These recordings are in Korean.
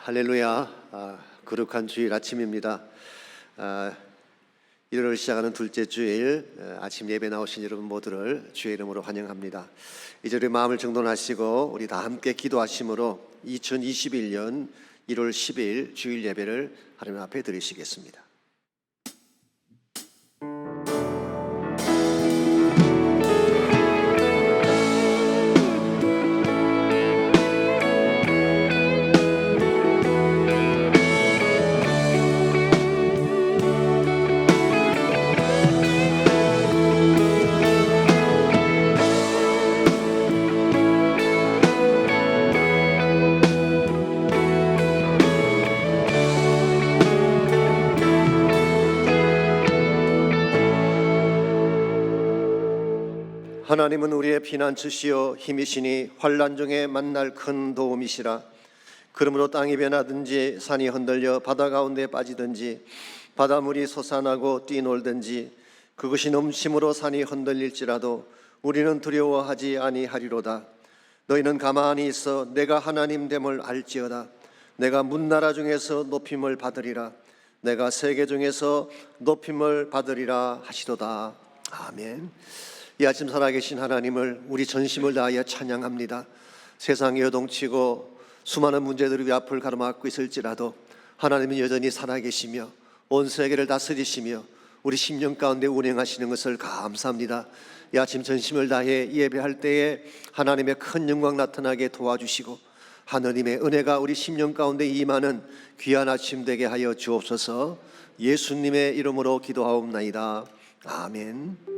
할렐루야. 거룩한 주일 아침입니다. 1월을 시작하는 둘째 주일 아침 예배 나오신 여러분 모두를 주의 이름으로 환영합니다. 이제 우리 마음을 정돈하시고 우리 다 함께 기도하심으로 2021년 1월 10일 주일 예배를 하나님 앞에 드리시겠습니다. 하나님은 우리의 피난처시요 힘이시니 환난 중에 만날 큰 도움이시라. 그러므로 땅이 변하든지 산이 흔들려 바다 가운데 빠지든지 바닷물이 솟아나고 뛰놀든지 그것이 넘침으로 산이 흔들릴지라도 우리는 두려워하지 아니하리로다. 너희는 가만히 있어 내가 하나님 됨을 알지어다. 내가 문나라 중에서 높임을 받으리라. 내가 세계 중에서 높임을 받으리라 하시도다. 아멘. 이 아침 살아계신 하나님을 우리 전심을 다하여 찬양합니다. 세상이 요동치고 수많은 문제들이 우리 앞을 가로막고 있을지라도 하나님은 여전히 살아계시며 온 세계를 다스리시며 우리 심령 가운데 운행하시는 것을 감사합니다. 이 아침 전심을 다해 예배할 때에 하나님의 큰 영광 나타나게 도와주시고 하나님의 은혜가 우리 심령 가운데 임하는 귀한 아침 되게 하여 주옵소서. 예수님의 이름으로 기도하옵나이다. 아멘.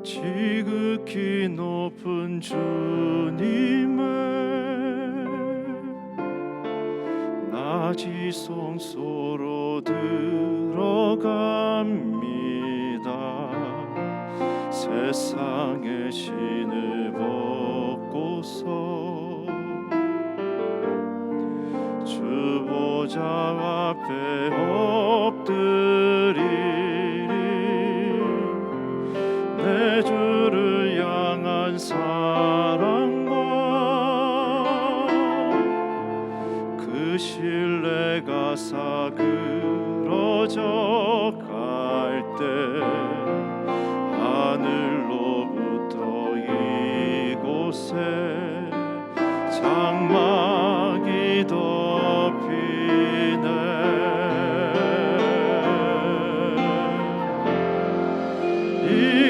지극히 높은 주님의 낮이 성소로 들어갑니다. 세상의 신을 벗고서 주 보좌 앞에 엎드리리. 내 주를 향한 사랑과 그 신뢰가 사그러져 갈 때 하늘로부터 이곳에 장막이 덮이네.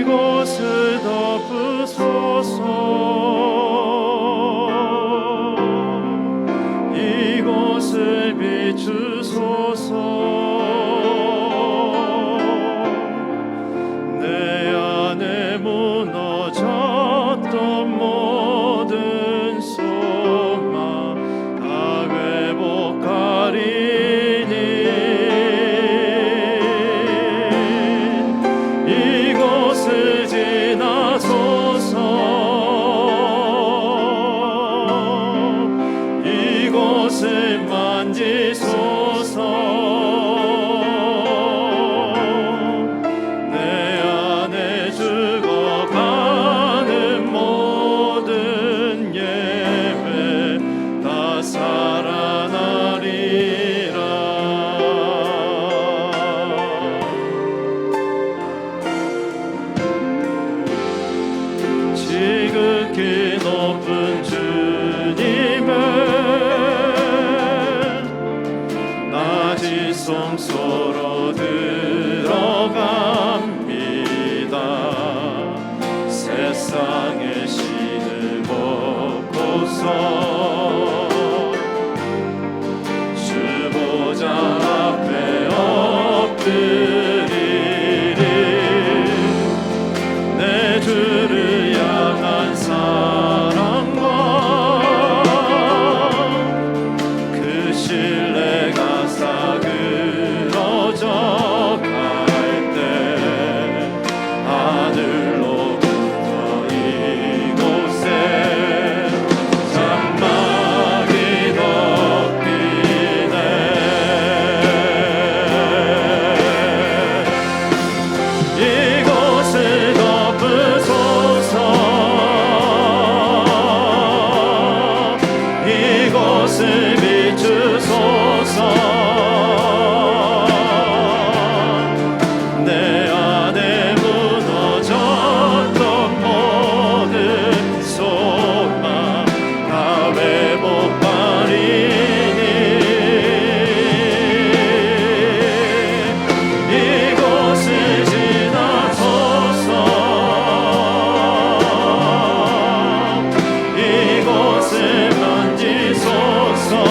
이곳을 덮으소서. 이곳을 비추소서. 내 안에 무너졌던 모든 소망 다 회복하리니. 이곳을 지나소서. 이곳을 만지소서. 내 안에 죽어가는 모든 예배 다 살아나리라. 지극히 높은 주님의 낮이 성소로 들어갑니다. 세상의 신을 벗고서 주 보좌 앞에 엎드리리. 내 주를 향한 사랑과 그 신 이곳을 비추소서. 내 안에 무너졌던 모든 소망 다 회복하리니 이곳을 지나소서. 이곳을 만지소서.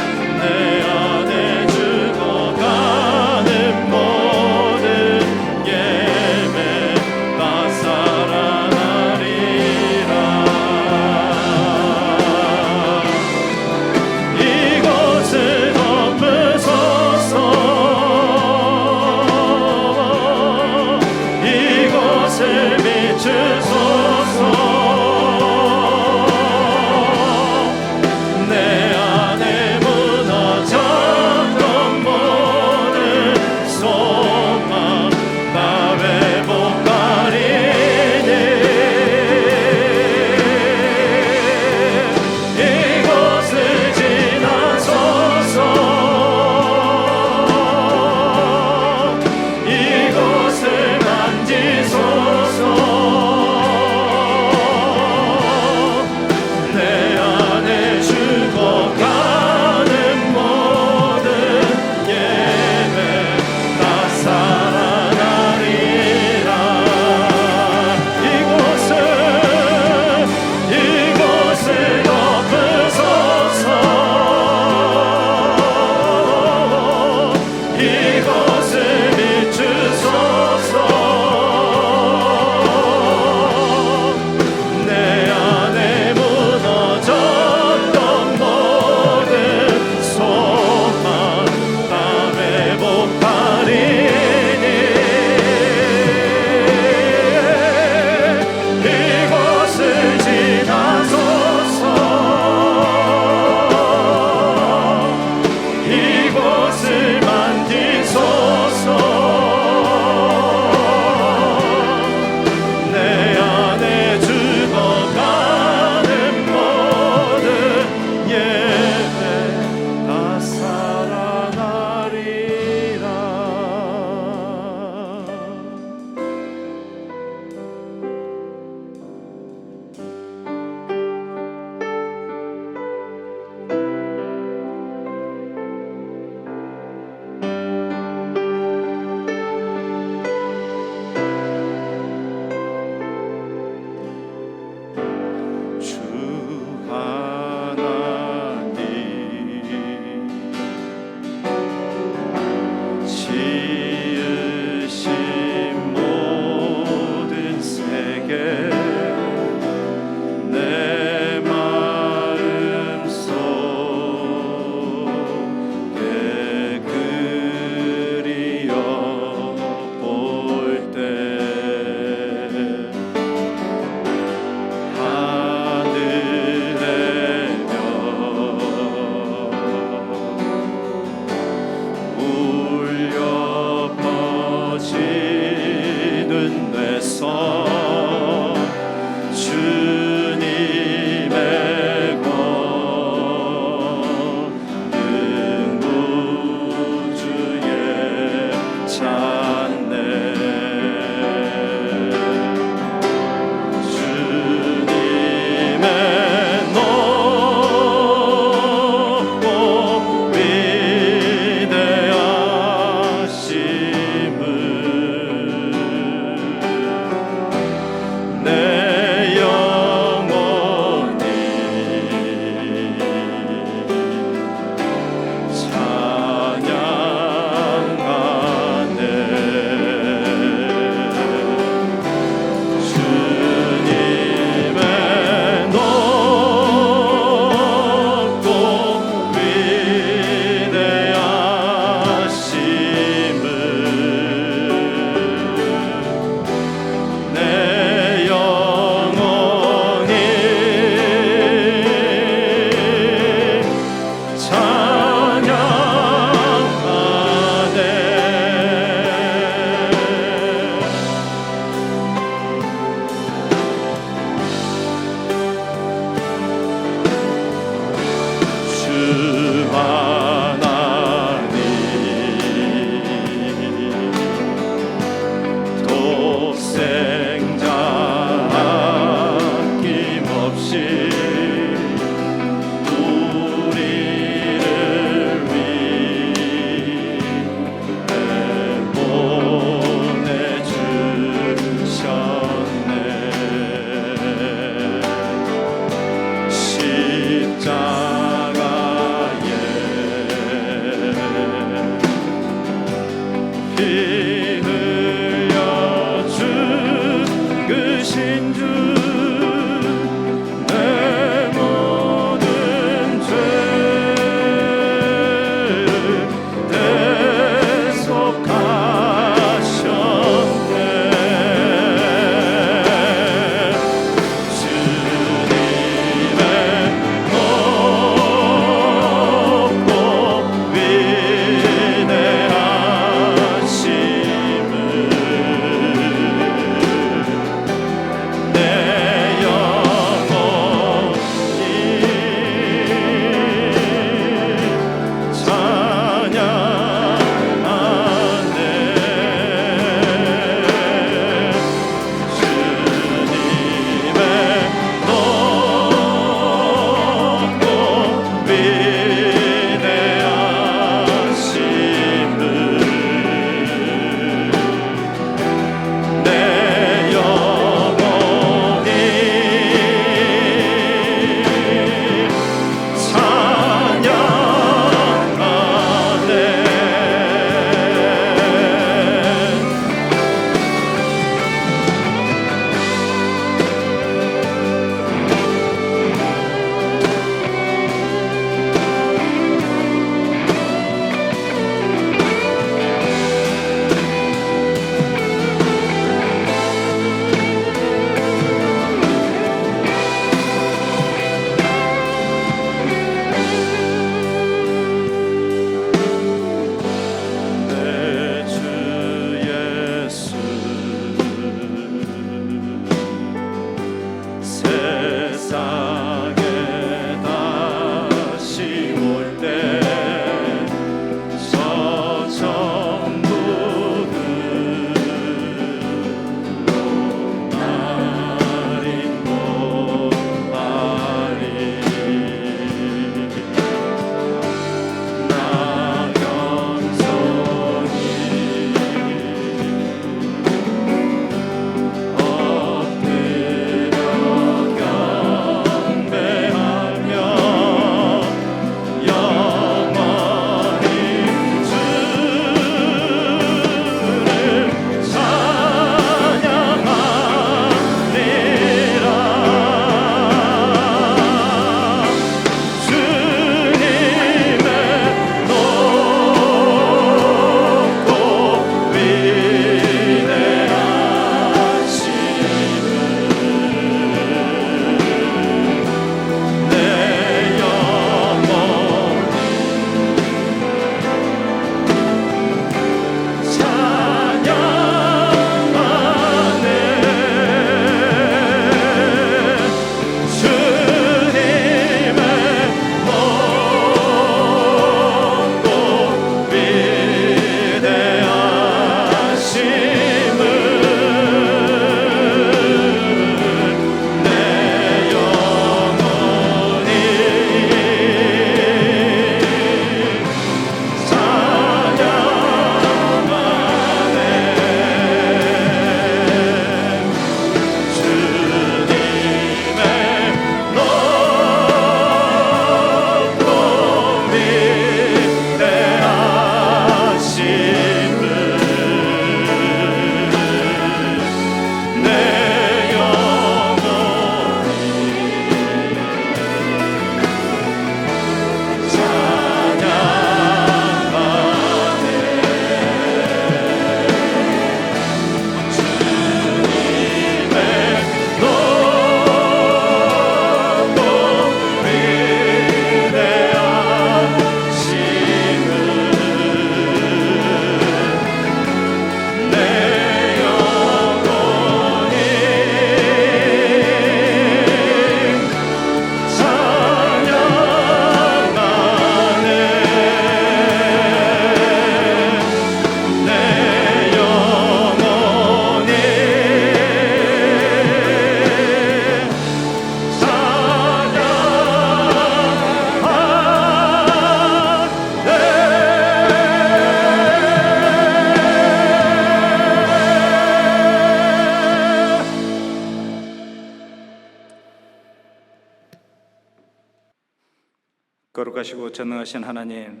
거룩하시고 전능하신 하나님,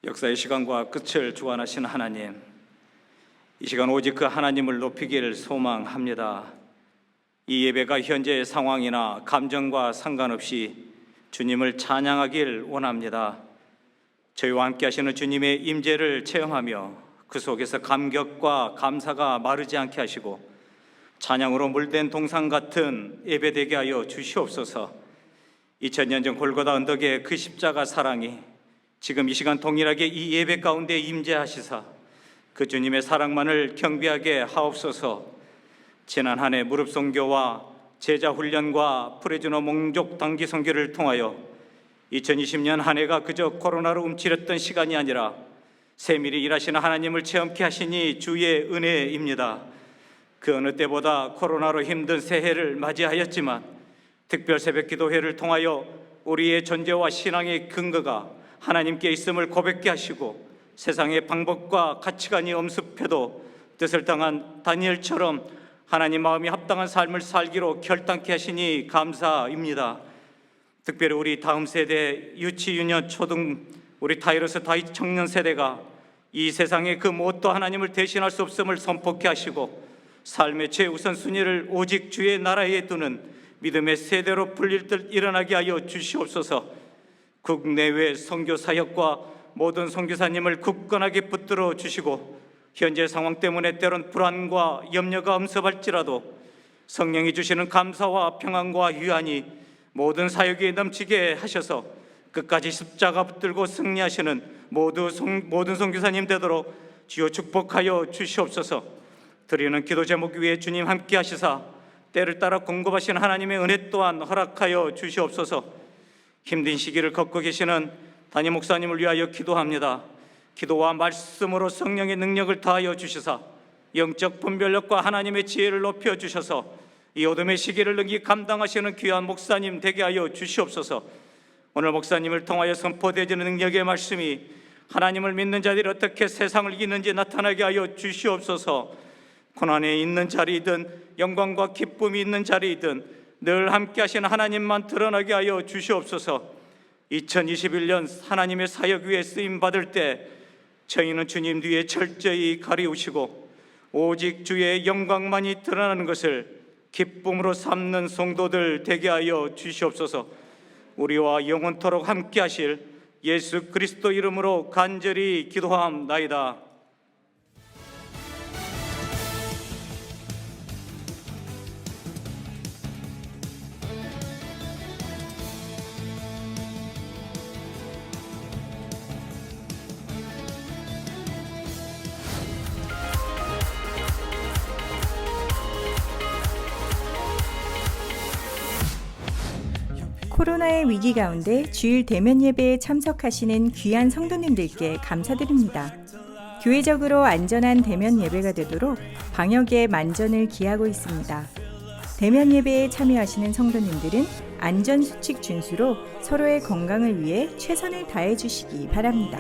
역사의 시간과 끝을 주관하신 하나님, 이 시간 오직 그 하나님을 높이기를 소망합니다. 이 예배가 현재의 상황이나 감정과 상관없이 주님을 찬양하길 원합니다. 저희와 함께 하시는 주님의 임재를 체험하며 그 속에서 감격과 감사가 마르지 않게 하시고 찬양으로 물든 동상 같은 예배되게 하여 주시옵소서. 2000년 전 골고다 언덕의 그 십자가 사랑이 지금 이 시간 동일하게 이 예배 가운데 임재하시사 그 주님의 사랑만을 경배하게 하옵소서. 지난 한 해 무릎 선교와 제자 훈련과 프레즈너 몽족 단기 선교를 통하여 2020년 한 해가 그저 코로나로 움츠렸던 시간이 아니라 세밀히 일하시는 하나님을 체험케 하시니 주의 은혜입니다. 그 어느 때보다 코로나로 힘든 새해를 맞이하였지만 특별 새벽 기도회를 통하여 우리의 존재와 신앙의 근거가 하나님께 있음을 고백케 하시고 세상의 방법과 가치관이 엄습해도 뜻을 당한 다니엘처럼 하나님 마음이 합당한 삶을 살기로 결단케 하시니 감사입니다. 특별히 우리 다음 세대 유치, 유년, 초등, 우리 타이러스 다이 청년 세대가 이 세상에 그 무엇도 하나님을 대신할 수 없음을 선포케 하시고 삶의 최우선순위를 오직 주의 나라에 두는 믿음의 세대로 불릴 듯 일어나게 하여 주시옵소서. 국내외 선교 사역과 모든 선교사님을 굳건하게 붙들어 주시고 현재 상황 때문에 때론 불안과 염려가 엄습할지라도 성령이 주시는 감사와 평안과 위안이 모든 사역에 넘치게 하셔서 끝까지 십자가 붙들고 승리하시는 모든 선교사님 되도록 주여 축복하여 주시옵소서. 드리는 기도 제목 위에 주님 함께 하시사 때를 따라 공급하신 하나님의 은혜 또한 허락하여 주시옵소서. 힘든 시기를 겪고 계시는 담임 목사님을 위하여 기도합니다. 기도와 말씀으로 성령의 능력을 다하여 주시사 영적 분별력과 하나님의 지혜를 높여 주셔서 이 어둠의 시기를 능히 감당하시는 귀한 목사님 되게 하여 주시옵소서. 오늘 목사님을 통하여 선포되어지는 능력의 말씀이 하나님을 믿는 자들이 어떻게 세상을 이기는지 나타나게 하여 주시옵소서. 고난에 있는 자리이든 영광과 기쁨이 있는 자리이든 늘 함께 하시는 하나님만 드러나게 하여 주시옵소서. 2021년 하나님의 사역 위에 쓰임받을 때 저희는 주님 뒤에 철저히 가리우시고 오직 주의 영광만이 드러나는 것을 기쁨으로 삼는 성도들 되게 하여 주시옵소서. 우리와 영원토록 함께 하실 예수 그리스도 이름으로 간절히 기도함나이다. 코로나의 위기 가운데 주일 대면 예배에 참석하시는 귀한 성도님들께 감사드립니다. 교회적으로 안전한 대면 예배가 되도록 방역에 만전을 기하고 있습니다. 대면 예배에 참여하시는 성도님들은 안전수칙 준수로 서로의 건강을 위해 최선을 다해 주시기 바랍니다.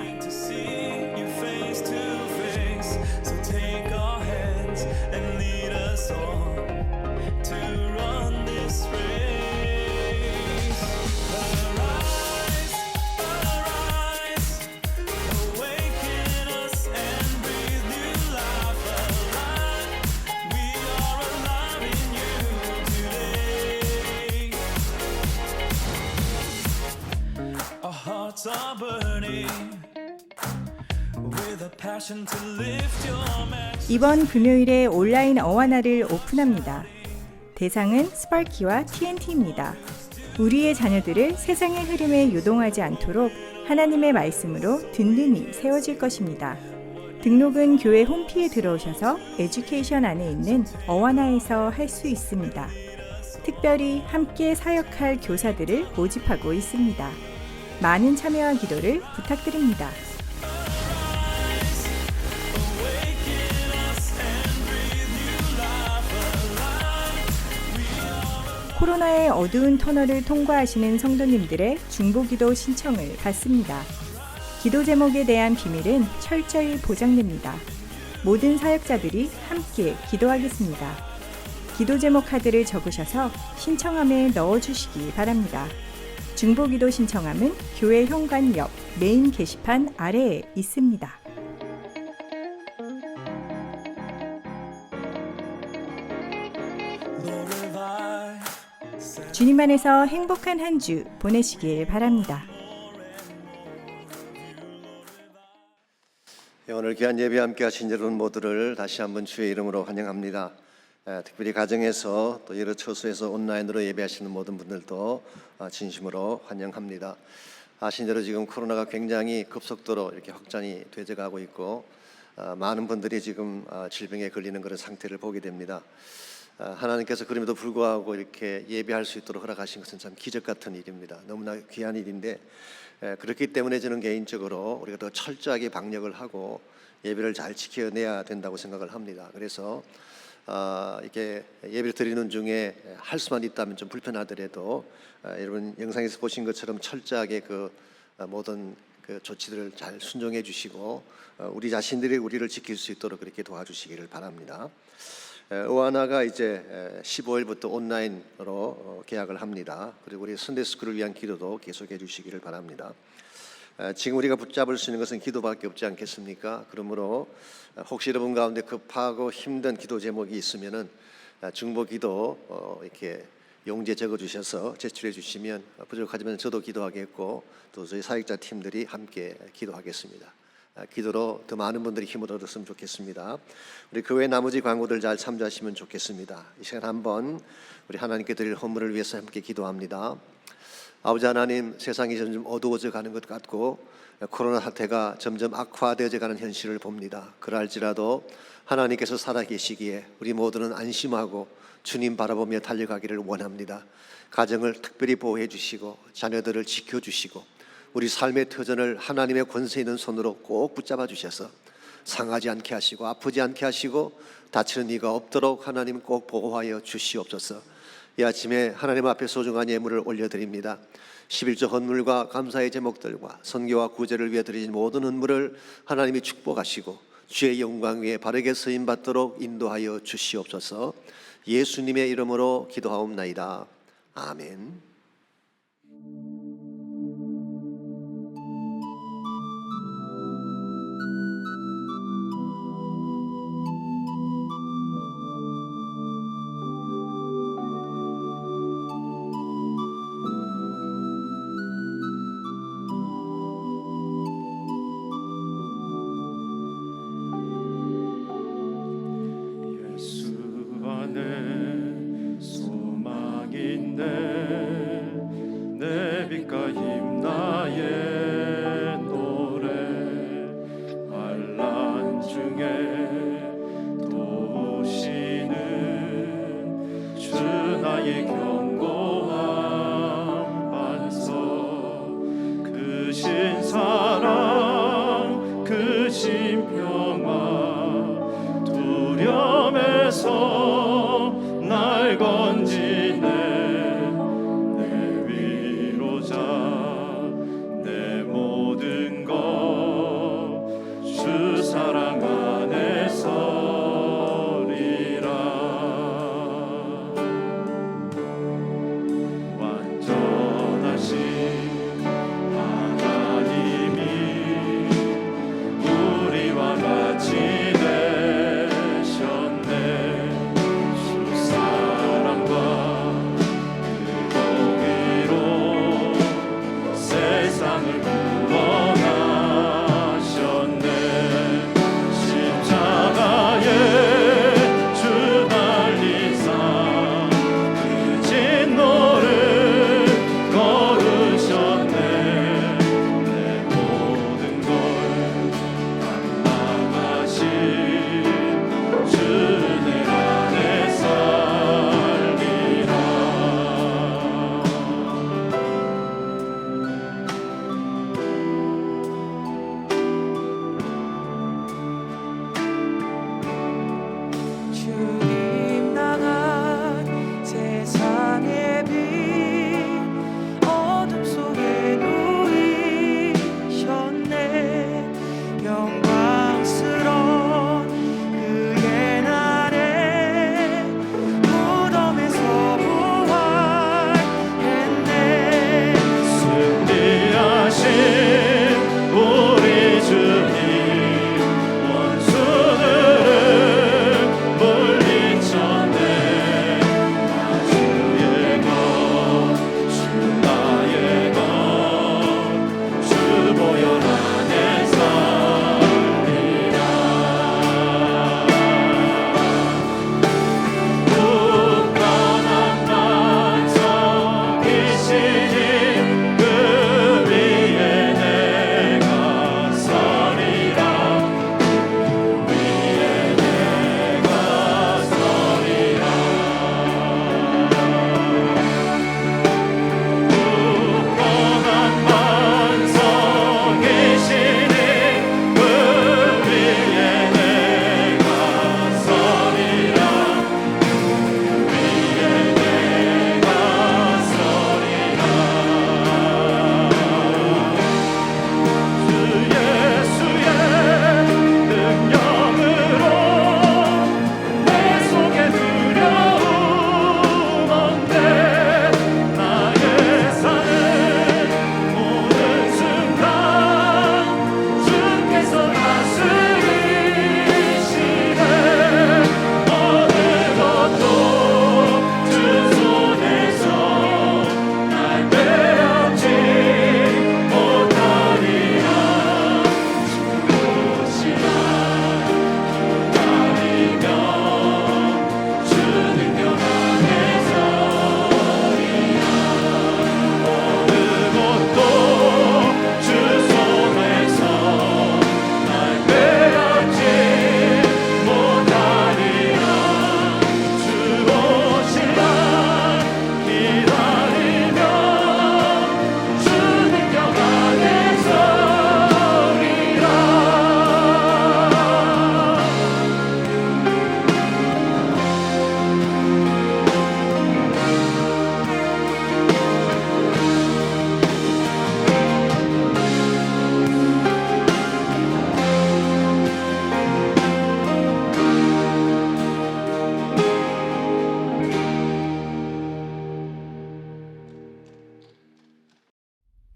이번 금요일에 온라인 어와나를 오픈합니다. 대상은 스파키와 TNT입니다. 우리의 자녀들을 세상의 흐름에 요동하지 않도록 하나님의 말씀으로 든든히 세워질 것입니다. 등록은 교회 홈피에 들어오셔서 에듀케이션 안에 있는 어와나에서 할 수 있습니다. 특별히 함께 사역할 교사들을 모집하고 있습니다. 많은 참여와 기도를 부탁드립니다. 코로나의 어두운 터널을 통과하시는 성도님들의 중보기도 신청을 받습니다. 기도 제목에 대한 비밀은 철저히 보장됩니다. 모든 사역자들이 함께 기도하겠습니다. 기도 제목 카드를 적으셔서 신청함에 넣어주시기 바랍니다. 중보기도 신청함은 교회 현관 옆 메인 게시판 아래에 있습니다. 주님 안에서 행복한 한 주 보내시길 바랍니다. 오늘 귀한 예배 함께 하신 여러분 모두를 다시 한번 주의 이름으로 환영합니다. 특별히 가정에서 또 여러 처소에서 온라인으로 예배하시는 모든 분들도 진심으로 환영합니다. 아신 대로 지금 코로나가 굉장히 급속도로 이렇게 확산이 되어가고 있고 많은 분들이 지금 질병에 걸리는 그런 상태를 보게 됩니다. 하나님께서 그럼에도 불구하고 이렇게 예배할 수 있도록 허락하신 것은 참 기적 같은 일입니다. 너무나 귀한 일인데 그렇기 때문에 저는 개인적으로 우리가 더 철저하게 방역을 하고 예배를 잘 지켜내야 된다고 생각을 합니다. 그래서 이렇게 예배를 드리는 중에 할 수만 있다면 좀 불편하더라도 여러분 영상에서 보신 것처럼 철저하게 그 모든 그 조치들을 잘 순종해 주시고 우리 자신들이 우리를 지킬 수 있도록 그렇게 도와주시기를 바랍니다. 오하나가 이제 15일부터 온라인으로 계약을 합니다. 그리고 우리 선데이스쿨을 위한 기도도 계속해 주시기를 바랍니다. 지금 우리가 붙잡을 수 있는 것은 기도밖에 없지 않겠습니까? 그러므로 혹시 여러분 가운데 급하고 힘든 기도 제목이 있으면은 중보기도 이렇게 용지에 적어주셔서 제출해 주시면 부족하지만 저도 기도하겠고 또 저희 사역자 팀들이 함께 기도하겠습니다. 기도로 더 많은 분들이 힘을 얻었으면 좋겠습니다. 우리 교회 나머지 광고들 잘 참조하시면 좋겠습니다. 이 시간 한번 우리 하나님께 드릴 헌물을 위해서 함께 기도합니다. 아버지 하나님, 세상이 점점 어두워져 가는 것 같고 코로나 사태가 점점 악화되어져 가는 현실을 봅니다. 그럴지라도 하나님께서 살아계시기에 우리 모두는 안심하고 주님 바라보며 달려가기를 원합니다. 가정을 특별히 보호해 주시고 자녀들을 지켜주시고 우리 삶의 터전을 하나님의 권세 있는 손으로 꼭 붙잡아 주셔서 상하지 않게 하시고 아프지 않게 하시고 다치는 이가 없도록 하나님 꼭 보호하여 주시옵소서. 이 아침에 하나님 앞에 소중한 예물을 올려드립니다. 11조 헌물과 감사의 제목들과 선교와 구제를 위해 드리는 모든 헌물을 하나님이 축복하시고 주의 영광 위에 바르게 쓰임받도록 인도하여 주시옵소서. 예수님의 이름으로 기도하옵나이다. 아멘. 내 빛과 힘 나의 노래 환난 중에 도우시는 주 나의 견고한 반석 크신 사랑 크신 평화 두려움에서 날 건지네 내 위로자 내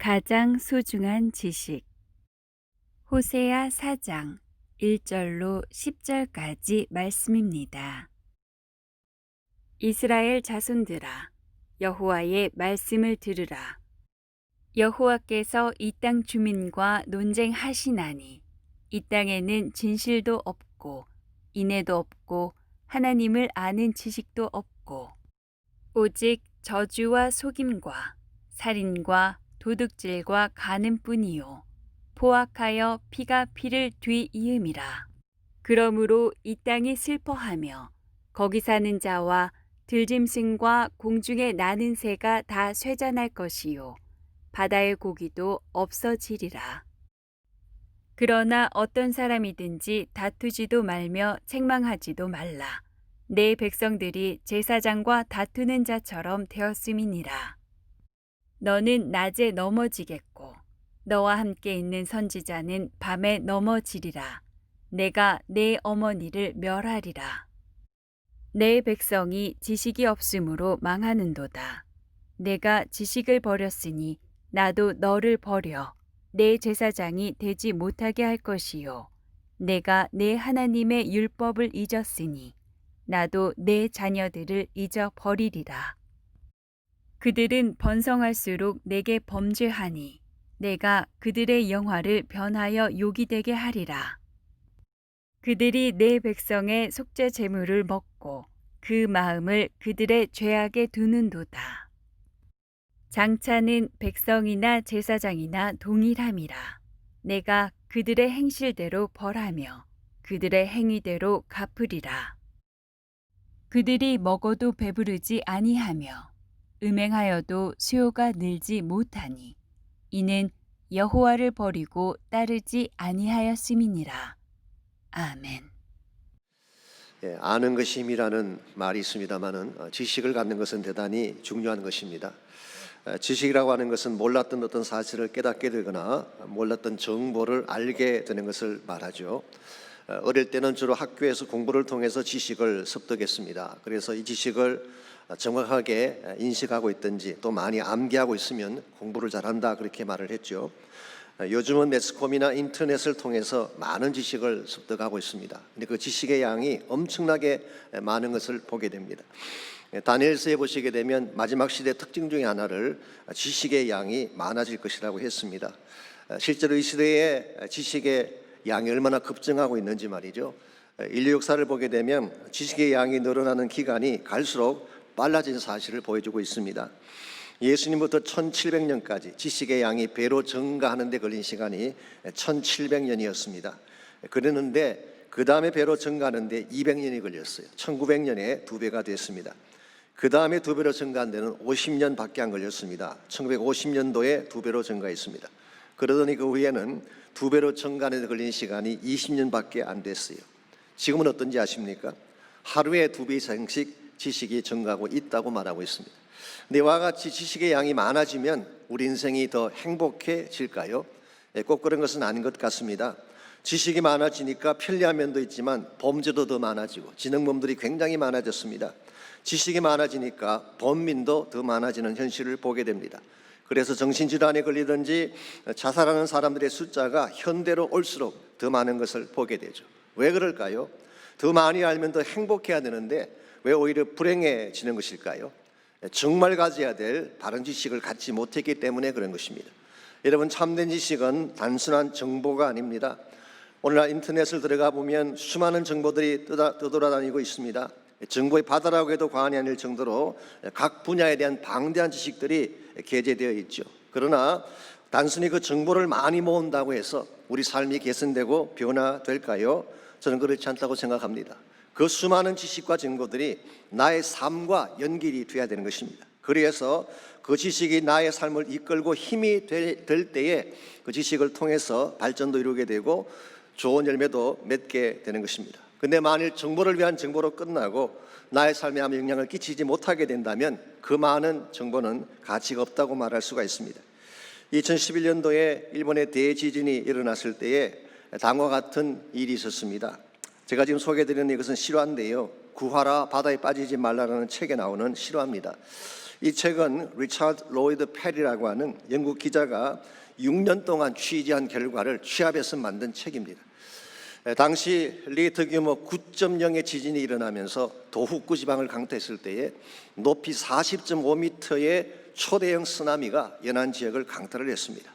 가장 소중한 지식. 호세아 4장 1절로 10절까지 말씀입니다. 이스라엘 자손들아, 여호와의 말씀을 들으라. 여호와께서 이 땅 주민과 논쟁하시나니 이 땅에는 진실도 없고 인애도 없고 하나님을 아는 지식도 없고 오직 저주와 속임과 살인과 도둑질과 간음뿐이요 포악하여 피가 피를 뒤이음이라. 그러므로 이 땅이 슬퍼하며 거기 사는 자와 들짐승과 공중에 나는 새가 다 쇠잔할 것이요 바다의 고기도 없어지리라. 그러나 어떤 사람이든지 다투지도 말며 책망하지도 말라. 내 백성들이 제사장과 다투는 자처럼 되었음이니라. 너는 낮에 넘어지겠고 너와 함께 있는 선지자는 밤에 넘어지리라. 내가 내 어머니를 멸하리라. 내 백성이 지식이 없으므로 망하는도다. 내가 지식을 버렸으니 나도 너를 버려 내 제사장이 되지 못하게 할 것이요 내가 내 하나님의 율법을 잊었으니 나도 내 자녀들을 잊어버리리라. 그들은 번성할수록 내게 범죄하니 내가 그들의 영화를 변하여 욕이 되게 하리라. 그들이 내 백성의 속죄 제물을 먹고 그 마음을 그들의 죄악에 두는도다. 장차는 백성이나 제사장이나 동일함이라. 내가 그들의 행실대로 벌하며 그들의 행위대로 갚으리라. 그들이 먹어도 배부르지 아니하며 음행하여도 수요가 늘지 못하니 이는 여호와를 버리고 따르지 아니하였음이니라. 아멘. 예, 아는 것이 힘이라는 말이 있습니다마는 지식을 갖는 것은 대단히 중요한 것입니다. 지식이라고 하는 것은 몰랐던 어떤 사실을 깨닫게 되거나 몰랐던 정보를 알게 되는 것을 말하죠. 어릴 때는 주로 학교에서 공부를 통해서 지식을 습득했습니다. 그래서 이 지식을 정확하게 인식하고 있든지 또 많이 암기하고 있으면 공부를 잘한다 그렇게 말을 했죠. 요즘은 매스컴이나 인터넷을 통해서 많은 지식을 습득하고 있습니다. 근데 그 지식의 양이 엄청나게 많은 것을 보게 됩니다. 다니엘서에 보시게 되면 마지막 시대 특징 중에 하나를 지식의 양이 많아질 것이라고 했습니다. 실제로 이 시대의 지식의 양이 얼마나 급증하고 있는지 말이죠. 인류 역사를 보게 되면 지식의 양이 늘어나는 기간이 갈수록 빨라진 사실을 보여주고 있습니다. 예수님부터 1700년까지 지식의 양이 배로 증가하는 데 걸린 시간이 1700년이었습니다. 그랬는데 그 다음에 배로 증가하는 데 200년이 걸렸어요. 1900년에 2배가 됐습니다. 그 다음에 2배로 증가한 데는 50년밖에 안 걸렸습니다. 1950년도에 2배로 증가했습니다. 그러더니 그 후에는 2배로 증가하는 데 걸린 시간이 20년밖에 안 됐어요. 지금은 어떤지 아십니까? 하루에 2배 이상씩 지식이 증가하고 있다고 말하고 있습니다. 근데 이와 같이 지식의 양이 많아지면 우리 인생이 더 행복해질까요? 꼭 그런 것은 아닌 것 같습니다. 지식이 많아지니까 편리한 면도 있지만 범죄도 더 많아지고 지능범들이 굉장히 많아졌습니다. 지식이 많아지니까 범민도 더 많아지는 현실을 보게 됩니다. 그래서 정신질환에 걸리든지 자살하는 사람들의 숫자가 현대로 올수록 더 많은 것을 보게 되죠. 왜 그럴까요? 더 많이 알면 더 행복해야 되는데 왜 오히려 불행해지는 것일까요? 정말 가져야 될 바른 지식을 갖지 못했기 때문에 그런 것입니다. 여러분, 참된 지식은 단순한 정보가 아닙니다. 오늘날 인터넷을 들어가 보면 수많은 정보들이 떠돌아다니고 있습니다. 정보의 바다라고 해도 과언이 아닐 정도로 각 분야에 대한 방대한 지식들이 게재되어 있죠. 그러나 단순히 그 정보를 많이 모은다고 해서 우리 삶이 개선되고 변화될까요? 저는 그렇지 않다고 생각합니다. 그 수많은 지식과 정보들이 나의 삶과 연결이 돼야 되는 것입니다. 그래서 그 지식이 나의 삶을 이끌고 힘이 될 때에 그 지식을 통해서 발전도 이루게 되고 좋은 열매도 맺게 되는 것입니다. 근데 만일 정보를 위한 정보로 끝나고 나의 삶에 아무 영향을 끼치지 못하게 된다면 그 많은 정보는 가치가 없다고 말할 수가 있습니다. 2011년도에 일본의 대지진이 일어났을 때에 다음과 같은 일이 있었습니다. 제가 지금 소개해드리는 이것은 실화인데요. 구하라 바다에 빠지지 말라라는 책에 나오는 실화입니다. 이 책은 리차드 로이드 페리라고 하는 영국 기자가 6년 동안 취재한 결과를 취합해서 만든 책입니다. 당시 리히터 규모 9.0의 지진이 일어나면서 도후쿠 지방을 강타했을 때에 높이 40.5m의 초대형 쓰나미가 연안 지역을 강타를 했습니다.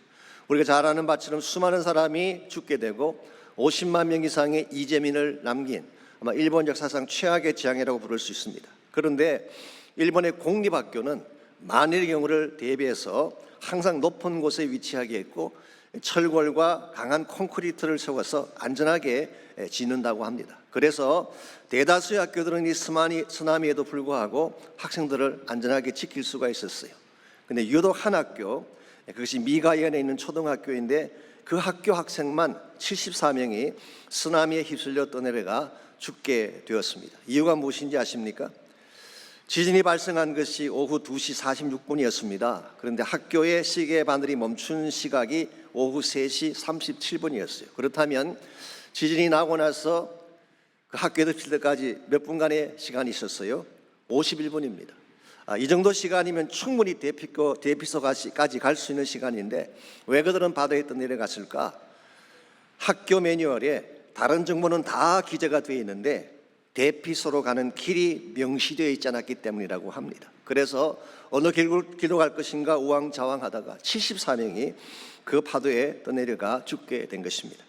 우리가 잘 아는 바처럼 수많은 사람이 죽게 되고 50만 명 이상의 이재민을 남긴 아마 일본 역사상 최악의 재앙이라고 부를 수 있습니다. 그런데 일본의 공립학교는 만일의 경우를 대비해서 항상 높은 곳에 위치하게 했고 철골과 강한 콘크리트를 세워서 안전하게 짓는다고 합니다. 그래서 대다수의 학교들은 이 쓰나미에도 불구하고 학생들을 안전하게 지킬 수가 있었어요. 근데 유독 한 학교, 그것이 미가현에 있는 초등학교인데 그 학교 학생만 74명이 쓰나미에 휩쓸려 떠내려가 죽게 되었습니다. 이유가 무엇인지 아십니까? 지진이 발생한 것이 오후 2시 46분이었습니다. 그런데 학교의 시계 바늘이 멈춘 시각이 오후 3시 37분이었어요. 그렇다면 지진이 나고 나서 그 학교에 덮칠 때까지 몇 분간의 시간이 있었어요? 51분입니다. 이 정도 시간이면 충분히 대피소까지 갈 수 있는 시간인데 왜 그들은 바다에 떠내려갔을까? 학교 매뉴얼에 다른 정보는 다 기재가 되어 있는데 대피소로 가는 길이 명시되어 있지 않았기 때문이라고 합니다. 그래서 어느 길로 갈 것인가 우왕좌왕하다가 74명이 그 파도에 떠내려가 죽게 된 것입니다.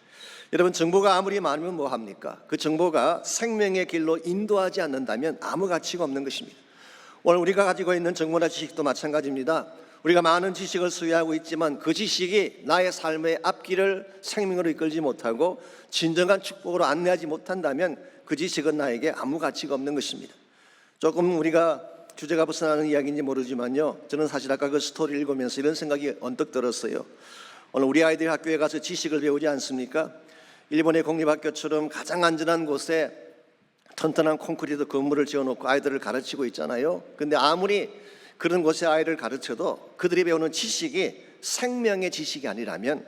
여러분, 정보가 아무리 많으면 뭐합니까? 그 정보가 생명의 길로 인도하지 않는다면 아무 가치가 없는 것입니다. 오늘 우리가 가지고 있는 정보나 지식도 마찬가지입니다. 우리가 많은 지식을 소유하고 있지만 그 지식이 나의 삶의 앞길을 생명으로 이끌지 못하고 진정한 축복으로 안내하지 못한다면 그 지식은 나에게 아무 가치가 없는 것입니다. 조금 우리가 주제가 벗어나는 이야기인지 모르지만요, 저는 사실 아까 그 스토리를 읽으면서 이런 생각이 언뜻 들었어요. 오늘 우리 아이들이 학교에 가서 지식을 배우지 않습니까? 일본의 공립학교처럼 가장 안전한 곳에 튼튼한 콘크리트 건물을 지어놓고 아이들을 가르치고 있잖아요. 근데 아무리 그런 곳에 아이를 가르쳐도 그들이 배우는 지식이 생명의 지식이 아니라면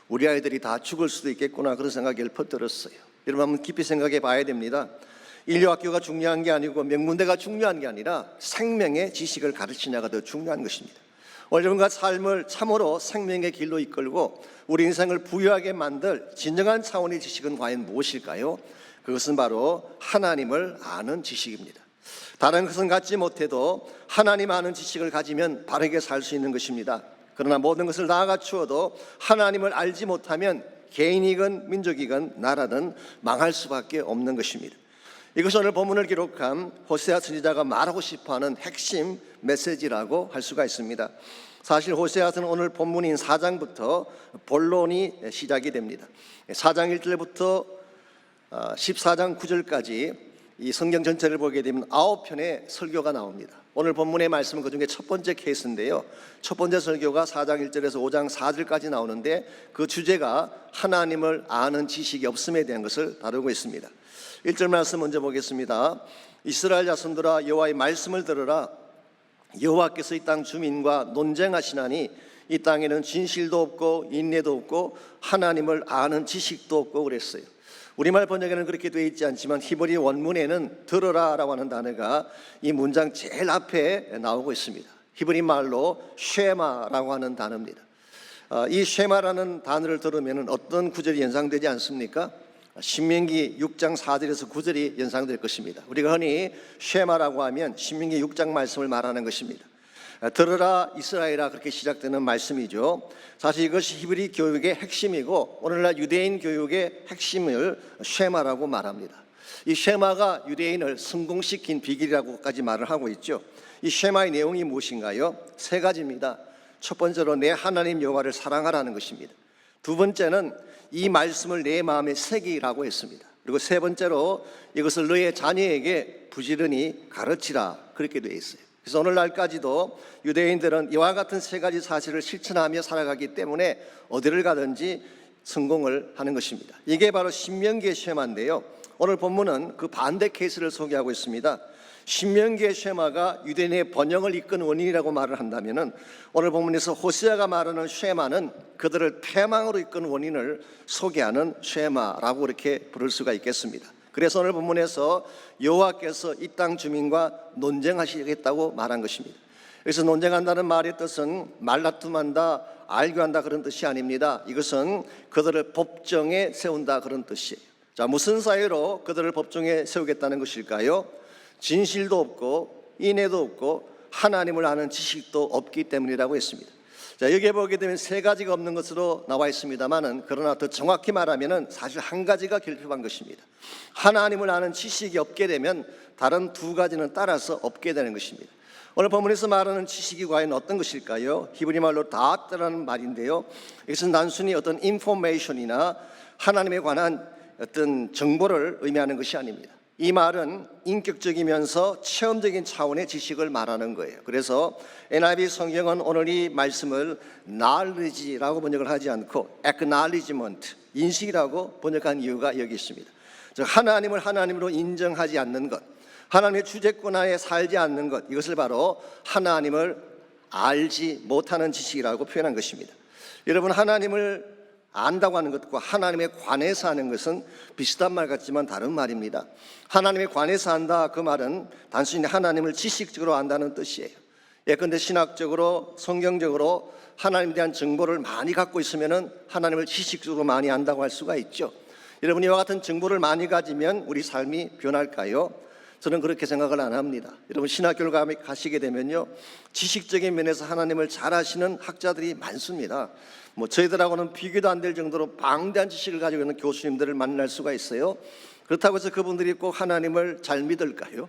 우리 아이들이 다 죽을 수도 있겠구나, 그런 생각이 얽혀 들었어요. 여러분, 한번 깊이 생각해 봐야 됩니다. 인류학교가 중요한 게 아니고 명문대가 중요한 게 아니라 생명의 지식을 가르치냐가 더 중요한 것입니다. 여러분과 삶을 참으로 생명의 길로 이끌고 우리 인생을 부유하게 만들 진정한 차원의 지식은 과연 무엇일까요? 그것은 바로 하나님을 아는 지식입니다. 다른 것은 갖지 못해도 하나님 아는 지식을 가지면 바르게 살 수 있는 것입니다. 그러나 모든 것을 다 갖추어도 하나님을 알지 못하면 개인이건 민족이건 나라든 망할 수밖에 없는 것입니다. 이것은 오늘 본문을 기록한 호세아 선지자가 말하고 싶어하는 핵심 메시지라고 할 수가 있습니다. 사실 호세아서는 오늘 본문인 4장부터 본론이 시작이 됩니다. 4장 1절부터 14장 9절까지 이 성경 전체를 보게 되면 9편의 설교가 나옵니다. 오늘 본문의 말씀은 그중에 첫 번째 케이스인데요, 첫 번째 설교가 4장 1절에서 5장 4절까지 나오는데 그 주제가 하나님을 아는 지식이 없음에 대한 것을 다루고 있습니다. 1절 말씀 먼저 보겠습니다. 이스라엘 자손들아, 여호와의 말씀을 들으라. 여호와께서 이 땅 주민과 논쟁하시나니 이 땅에는 진실도 없고 인내도 없고 하나님을 아는 지식도 없고 그랬어요. 우리말 번역에는 그렇게 되어 있지 않지만 히브리 원문에는 들으라라고 하는 단어가 이 문장 제일 앞에 나오고 있습니다. 히브리 말로 쉐마라고 하는 단어입니다. 이 쉐마라는 단어를 들으면 어떤 구절이 연상되지 않습니까? 신명기 6장 4절에서 9절이 연상될 것입니다. 우리가 흔히 쉐마라고 하면 신명기 6장 말씀을 말하는 것입니다. 들으라 이스라엘아, 그렇게 시작되는 말씀이죠. 사실 이것이 히브리 교육의 핵심이고 오늘날 유대인 교육의 핵심을 쉐마라고 말합니다. 이 쉐마가 유대인을 성공시킨 비결이라고까지 말을 하고 있죠. 이 쉐마의 내용이 무엇인가요? 세 가지입니다. 첫 번째로 내 하나님 여호와를 사랑하라는 것입니다. 두 번째는 이 말씀을 내 마음에 새기라고 했습니다. 그리고 세 번째로 이것을 너의 자녀에게 부지런히 가르치라, 그렇게 되어 있어요. 그래서 오늘날까지도 유대인들은 이와 같은 세 가지 사실을 실천하며 살아가기 때문에 어디를 가든지 성공을 하는 것입니다. 이게 바로 신명기의 쉐마인데요, 오늘 본문은 그 반대 케이스를 소개하고 있습니다. 신명기의 쉐마가 유대인의 번영을 이끈 원인이라고 말을 한다면 오늘 본문에서 호세아가 말하는 쉐마는 그들을 패망으로 이끈 원인을 소개하는 쉐마라고 그렇게 부를 수가 있겠습니다. 그래서 오늘 본문에서 여호와께서 이 땅 주민과 논쟁하시겠다고 말한 것입니다. 그래서 논쟁한다는 말의 뜻은 말다툼한다, 알교한다 그런 뜻이 아닙니다. 이것은 그들을 법정에 세운다 그런 뜻이에요. 자, 무슨 사유로 그들을 법정에 세우겠다는 것일까요? 진실도 없고 인애도 없고 하나님을 아는 지식도 없기 때문이라고 했습니다. 자, 여기에 보게 되면 세 가지가 없는 것으로 나와 있습니다만은, 그러나 더 정확히 말하면은 사실 한 가지가 결핍한 것입니다. 하나님을 아는 지식이 없게 되면 다른 두 가지는 따라서 없게 되는 것입니다. 오늘 본문에서 말하는 지식이 과연 어떤 것일까요? 히브리 말로 다트라는 말인데요, 이것은 단순히 어떤 인포메이션이나 하나님에 관한 어떤 정보를 의미하는 것이 아닙니다. 이 말은 인격적이면서 체험적인 차원의 지식을 말하는 거예요. 그래서 NIV 성경은 오늘 이 말씀을 knowledge라고 번역을 하지 않고 acknowledgement, 인식이라고 번역한 이유가 여기 있습니다. 즉 하나님을 하나님으로 인정하지 않는 것, 하나님의 주재권 하에 살지 않는 것, 이것을 바로 하나님을 알지 못하는 지식이라고 표현한 것입니다. 여러분, 하나님을 안다고 하는 것과 하나님에 관해서 하는 것은 비슷한 말 같지만 다른 말입니다. 하나님에 관해서 안다, 그 말은 단순히 하나님을 지식적으로 안다는 뜻이에요. 예컨대 신학적으로 성경적으로 하나님에 대한 정보를 많이 갖고 있으면 하나님을 지식적으로 많이 안다고 할 수가 있죠. 여러분, 이와 같은 정보를 많이 가지면 우리 삶이 변할까요? 저는 그렇게 생각을 안 합니다. 여러분, 신학교를 가시게 되면요, 지식적인 면에서 하나님을 잘 아시는 학자들이 많습니다. 저희들하고는 비교도 안 될 정도로 방대한 지식을 가지고 있는 교수님들을 만날 수가 있어요. 그렇다고 해서 그분들이 꼭 하나님을 잘 믿을까요?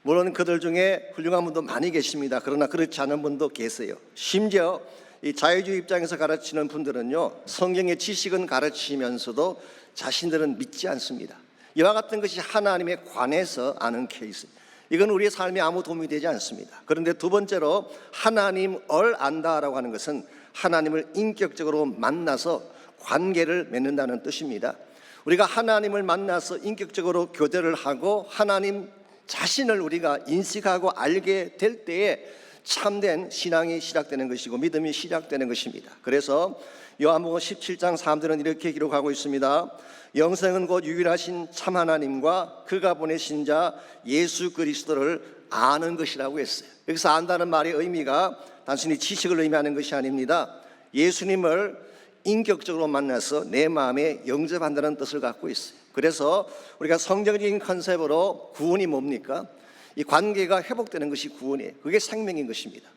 물론 그들 중에 훌륭한 분도 많이 계십니다. 그러나 그렇지 않은 분도 계세요. 심지어 이 자유주의 입장에서 가르치는 분들은요, 성경의 지식은 가르치면서도 자신들은 믿지 않습니다. 이와 같은 것이 하나님에 관해서 아는 케이스, 이건 우리의 삶에 아무 도움이 되지 않습니다. 그런데 두 번째로 하나님을 안다라고 하는 것은 하나님을 인격적으로 만나서 관계를 맺는다는 뜻입니다. 우리가 하나님을 만나서 인격적으로 교제를 하고 하나님 자신을 우리가 인식하고 알게 될 때에 참된 신앙이 시작되는 것이고 믿음이 시작되는 것입니다. 그래서 요한복음 17장 3절은 이렇게 기록하고 있습니다. 영생은 곧 유일하신 참 하나님과 그가 보내신 자 예수 그리스도를 아는 것이라고 했어요. 여기서 안다는 말의 의미가 단순히 지식을 의미하는 것이 아닙니다. 예수님을 인격적으로 만나서 내 마음에 영접한다는 뜻을 갖고 있어요. 그래서 우리가 성경적인 컨셉으로 구원이 뭡니까? 이 관계가 회복되는 것이 구원이에요. 그게 생명인 것입니다.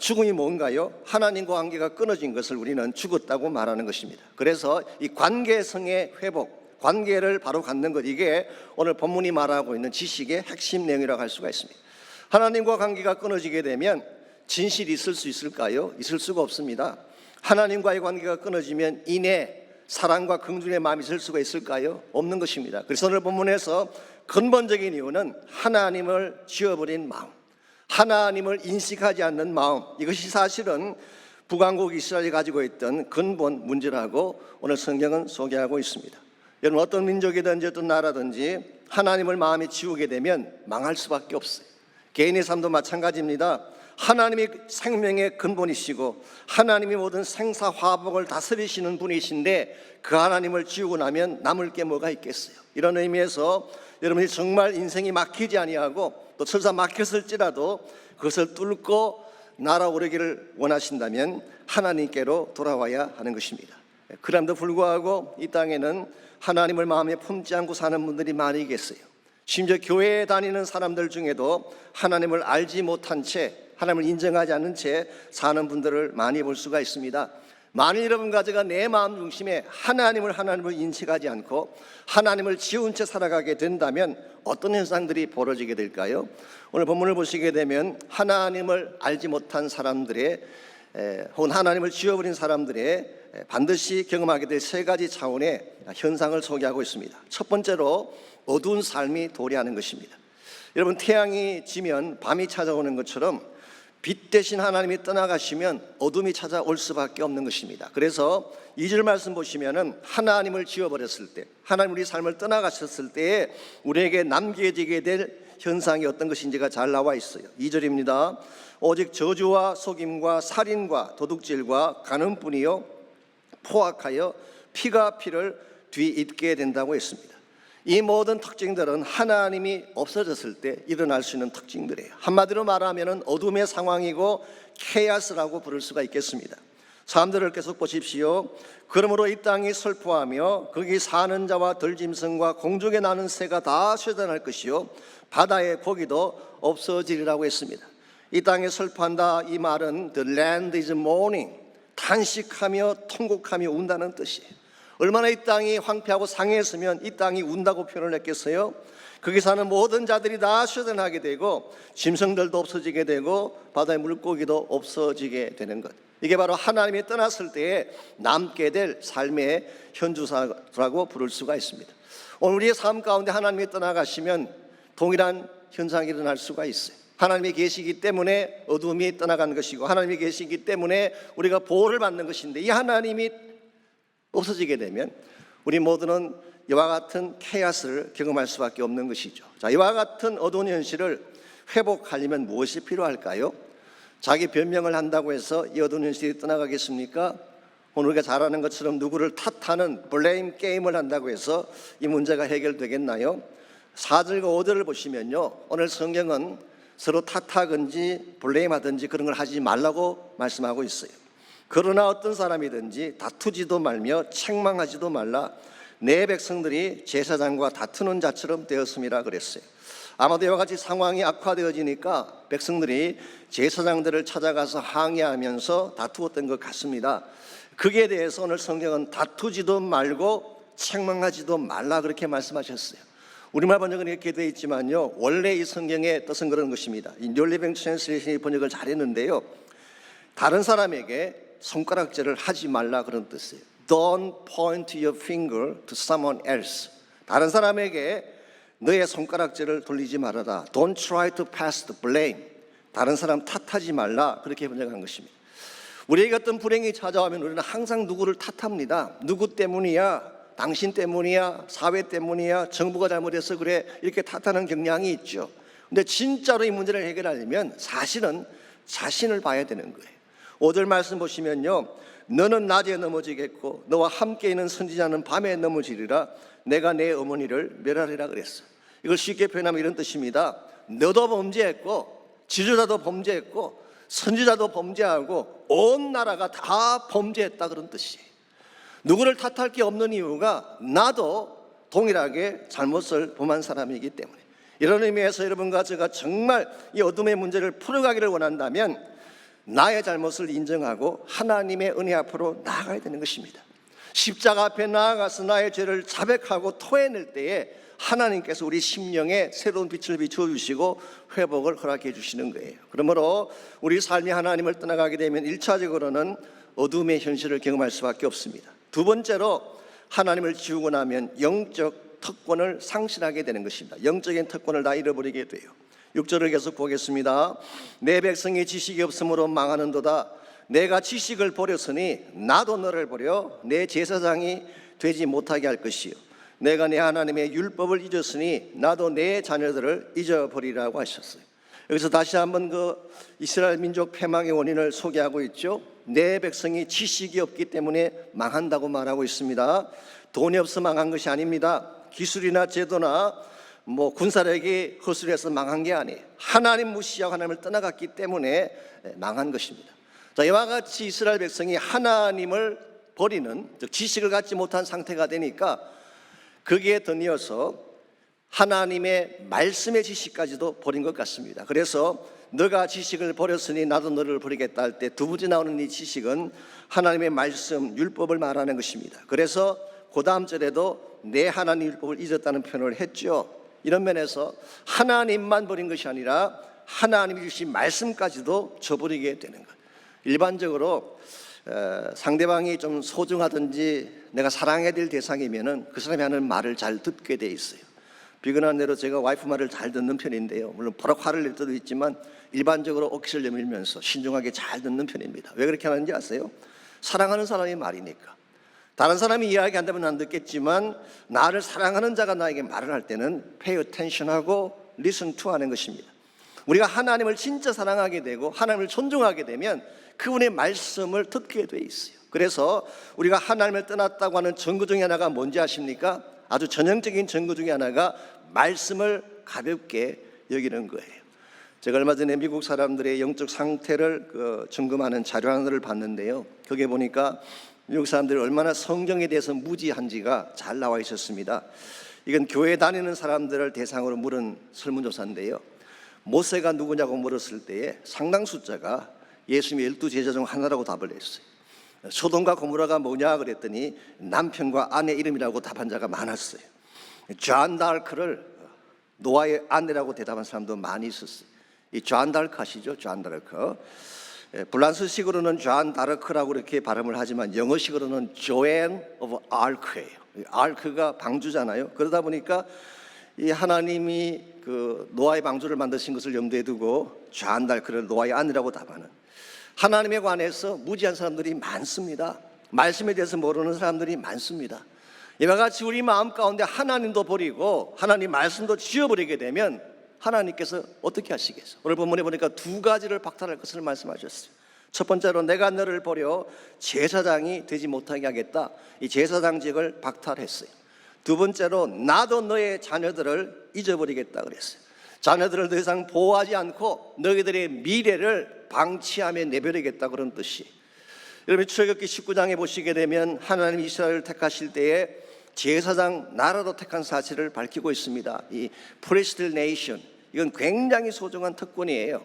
죽음이 뭔가요? 하나님과 관계가 끊어진 것을 우리는 죽었다고 말하는 것입니다. 그래서 이 관계성의 회복, 관계를 바로 갖는 것, 이게 오늘 본문이 말하고 있는 지식의 핵심 내용이라고 할 수가 있습니다. 하나님과 관계가 끊어지게 되면 진실이 있을 수 있을까요? 있을 수가 없습니다. 하나님과의 관계가 끊어지면 인애, 사랑과 긍휼의 마음이 있을 수가 있을까요? 없는 것입니다. 그래서 오늘 본문에서 근본적인 이유는 하나님을 지워버린 마음, 하나님을 인식하지 않는 마음, 이것이 사실은 북왕국 이스라엘이 가지고 있던 근본 문제라고 오늘 성경은 소개하고 있습니다. 여러분, 어떤 민족이든지 어떤 나라든지 하나님을 마음에 지우게 되면 망할 수밖에 없어요. 개인의 삶도 마찬가지입니다. 하나님이 생명의 근본이시고 하나님이 모든 생사화복을 다스리시는 분이신데 그 하나님을 지우고 나면 남을 게 뭐가 있겠어요? 이런 의미에서 여러분이 정말 인생이 막히지 아니하고 또 설사 막혔을지라도 그것을 뚫고 날아오르기를 원하신다면 하나님께로 돌아와야 하는 것입니다. 그럼에도 불구하고 이 땅에는 하나님을 마음에 품지 않고 사는 분들이 많이 계세요. 심지어 교회에 다니는 사람들 중에도 하나님을 알지 못한 채, 하나님을 인정하지 않는 채 사는 분들을 많이 볼 수가 있습니다. 만일 여러분 가지가 내 마음 중심에 하나님을 인식하지 않고 하나님을 지운 채 살아가게 된다면 어떤 현상들이 벌어지게 될까요? 오늘 본문을 보시게 되면 하나님을 알지 못한 사람들의 혹은 하나님을 지워버린 사람들의 반드시 경험하게 될 세 가지 차원의 현상을 소개하고 있습니다. 첫 번째로 어두운 삶이 도래하는 것입니다. 여러분, 태양이 지면 밤이 찾아오는 것처럼 빛 대신 하나님이 떠나가시면 어둠이 찾아올 수밖에 없는 것입니다. 그래서 2절 말씀 보시면은 하나님을 지워버렸을 때, 하나님 우리 삶을 떠나가셨을 때에 우리에게 남겨지게 될 현상이 어떤 것인지가 잘 나와 있어요. 2절입니다. 오직 저주와 속임과 살인과 도둑질과 간음뿐이요 포악하여 피가 피를 뒤잇게 된다고 했습니다. 이 모든 특징들은 하나님이 없어졌을 때 일어날 수 있는 특징들이에요. 한마디로 말하면 어둠의 상황이고 케이아스라고 부를 수가 있겠습니다. 사람들을 계속 보십시오. 그러므로 이 땅이 슬퍼하며 거기 사는 자와 들짐승과 공중에 나는 새가 다 쇠잔할 것이요 바다의 고기도 없어지리라고 했습니다. 이 땅에 슬퍼한다, 이 말은 The land is mourning, 탄식하며 통곡하며 운다는 뜻이에요. 얼마나 이 땅이 황폐하고 상해했으면 이 땅이 운다고 표현을 했겠어요? 거기 사는 모든 자들이 다 쇠잔하게 되고 짐승들도 없어지게 되고 바다의 물고기도 없어지게 되는 것, 이게 바로 하나님이 떠났을 때에 남게 될 삶의 현주사라고 부를 수가 있습니다. 오늘 우리의 삶 가운데 하나님이 떠나가시면 동일한 현상이 일어날 수가 있어요. 하나님이 계시기 때문에 어둠이 떠나간 것이고 하나님이 계시기 때문에 우리가 보호를 받는 것인데, 이 하나님이 없어지게 되면 우리 모두는 이와 같은 케이아스를 경험할 수밖에 없는 것이죠. 자, 이와 같은 어두운 현실을 회복하려면 무엇이 필요할까요? 자기 변명을 한다고 해서 이 어두운 현실이 떠나가겠습니까? 오늘 우리가 잘 아는 것처럼 누구를 탓하는 블레임 게임을 한다고 해서 이 문제가 해결되겠나요? 4절과 5절을 보시면요, 오늘 성경은 서로 탓하든지 블레임하든지 그런 걸 하지 말라고 말씀하고 있어요. 그러나 어떤 사람이든지 다투지도 말며 책망하지도 말라, 내 백성들이 제사장과 다투는 자처럼 되었음이라 그랬어요. 아마도 이와 같이 상황이 악화되어지니까 백성들이 제사장들을 찾아가서 항의하면서 다투었던 것 같습니다. 거기에 대해서 오늘 성경은 다투지도 말고 책망하지도 말라 그렇게 말씀하셨어요. 우리말 번역은 이렇게 되어 있지만요, 원래 이 성경의 뜻은 그런 것입니다. 이 뉴 리빙 트랜슬레이션이 번역을 잘했는데요, 다른 사람에게 손가락질을 하지 말라 그런 뜻이에요. Don't point your finger to someone else. 다른 사람에게 너의 손가락질을 돌리지 말아라. Don't try to pass the blame. 다른 사람 탓하지 말라 그렇게 번역한 것입니다. 우리에게 어떤 불행이 찾아오면 우리는 항상 누구를 탓합니다. 누구 때문이야? 당신 때문이야? 사회 때문이야? 정부가 잘못해서 그래? 이렇게 탓하는 경향이 있죠. 근데 진짜로 이 문제를 해결하려면 사실은 자신을 봐야 되는 거예요. 5절 말씀 보시면요, 너는 낮에 넘어지겠고 너와 함께 있는 선지자는 밤에 넘어지리라. 내가 내 어머니를 멸하리라 그랬어요. 이걸 쉽게 표현하면 이런 뜻입니다. 너도 범죄했고 지도자도 범죄했고 선지자도 범죄하고 온 나라가 다 범죄했다 그런 뜻이에요. 누구를 탓할 게 없는 이유가 나도 동일하게 잘못을 범한 사람이기 때문에. 이런 의미에서 여러분과 제가 정말 이 어둠의 문제를 풀어가기를 원한다면 나의 잘못을 인정하고 하나님의 은혜 앞으로 나아가야 되는 것입니다. 십자가 앞에 나아가서 나의 죄를 자백하고 토해낼 때에 하나님께서 우리 심령에 새로운 빛을 비추어 주시고 회복을 허락해 주시는 거예요. 그러므로 우리 삶이 하나님을 떠나가게 되면 1차적으로는 어둠의 현실을 경험할 수밖에 없습니다. 두 번째로 하나님을 지우고 나면 영적 특권을 상실하게 되는 것입니다. 영적인 특권을 다 잃어버리게 돼요. 6절을 계속 보겠습니다. 내 백성이 지식이 없으므로 망하는도다. 내가 지식을 버렸으니 나도 너를 버려 내 제사장이 되지 못하게 할 것이요 내가 내 하나님의 율법을 잊었으니 나도 내 자녀들을 잊어버리라고 하셨어요. 여기서 다시 한번 그 이스라엘 민족 패망의 원인을 소개하고 있죠. 내 백성이 지식이 없기 때문에 망한다고 말하고 있습니다. 돈이 없어 망한 것이 아닙니다. 기술이나 제도나 군사력이 허술해서 망한 게 아니에요. 하나님 무시하고 하나님을 떠나갔기 때문에 망한 것입니다. 자, 이와 같이 이스라엘 백성이 하나님을 버리는, 즉 지식을 갖지 못한 상태가 되니까 거기에 덧이어서 하나님의 말씀의 지식까지도 버린 것 같습니다. 그래서 너가 지식을 버렸으니 나도 너를 버리겠다 할 때 두 번째 나오는 이 지식은 하나님의 말씀, 율법을 말하는 것입니다. 그래서 그 다음 절에도 내 하나님 율법을 잊었다는 표현을 했죠. 이런 면에서 하나님만 버린 것이 아니라 하나님이 주신 말씀까지도 저버리게 되는 것. 일반적으로 상대방이 좀 소중하든지 내가 사랑해야 될 대상이면은 그 사람이 하는 말을 잘 듣게 돼 있어요. 비근한 대로 제가 와이프 말을 잘 듣는 편인데요, 물론 버럭 화를 낼 때도 있지만 일반적으로 억지를 내밀면서 신중하게 잘 듣는 편입니다. 왜 그렇게 하는지 아세요? 사랑하는 사람이 말이니까. 다른 사람이 이야기한다면 안 듣겠지만 나를 사랑하는 자가 나에게 말을 할 때는 pay attention하고 listen to 하는 것입니다. 우리가 하나님을 진짜 사랑하게 되고 하나님을 존중하게 되면 그분의 말씀을 듣게 돼 있어요. 그래서 우리가 하나님을 떠났다고 하는 증거 중에 하나가 뭔지 아십니까? 아주 전형적인 증거 중에 하나가 말씀을 가볍게 여기는 거예요. 제가 얼마 전에 미국 사람들의 영적 상태를 점검하는 자료 하나를 봤는데요. 거기에 보니까 미국 사람들이 얼마나 성경에 대해서 무지한지가 잘 나와 있었습니다. 이건 교회 다니는 사람들을 대상으로 물은 설문조사인데요. 모세가 누구냐고 물었을 때에 상당 숫자가 예수님의 12제자 중 하나라고 답을 했어요. 소돔과 고모라가 뭐냐 그랬더니 남편과 아내 이름이라고 답한 자가 많았어요. 존 다르크를 노아의 아내라고 대답한 사람도 많이 있었어요. 이 존 다르크 아시죠? 존 다르크. 불란스식으로는 존 다르크라고 이렇게 발음을 하지만 영어식으로는 조앤 오브 아크예요. 아크가 방주잖아요. 그러다 보니까 이 하나님이 그 노아의 방주를 만드신 것을 염두에 두고 존 다르크를 노아의 아내라고 답하는, 하나님에 관해서 무지한 사람들이 많습니다. 말씀에 대해서 모르는 사람들이 많습니다. 이와 같이 우리 마음 가운데 하나님도 버리고 하나님 말씀도 지워버리게 되면 하나님께서 어떻게 하시겠어요? 오늘 본문에 보니까 두 가지를 박탈할 것을 말씀하셨어요. 첫 번째로 내가 너를 버려 제사장이 되지 못하게 하겠다. 이 제사장직을 박탈했어요. 두 번째로 나도 너의 자녀들을 잊어버리겠다 그랬어요. 자녀들을 더 이상 보호하지 않고 너희들의 미래를 방치하며 내버리겠다 그런 뜻이. 여러분 출애굽기 19장에 보시게 되면 하나님 이스라엘을 택하실 때에 제사장 나라로 택한 사실을 밝히고 있습니다. 이 priestly nation, 이건 굉장히 소중한 특권이에요.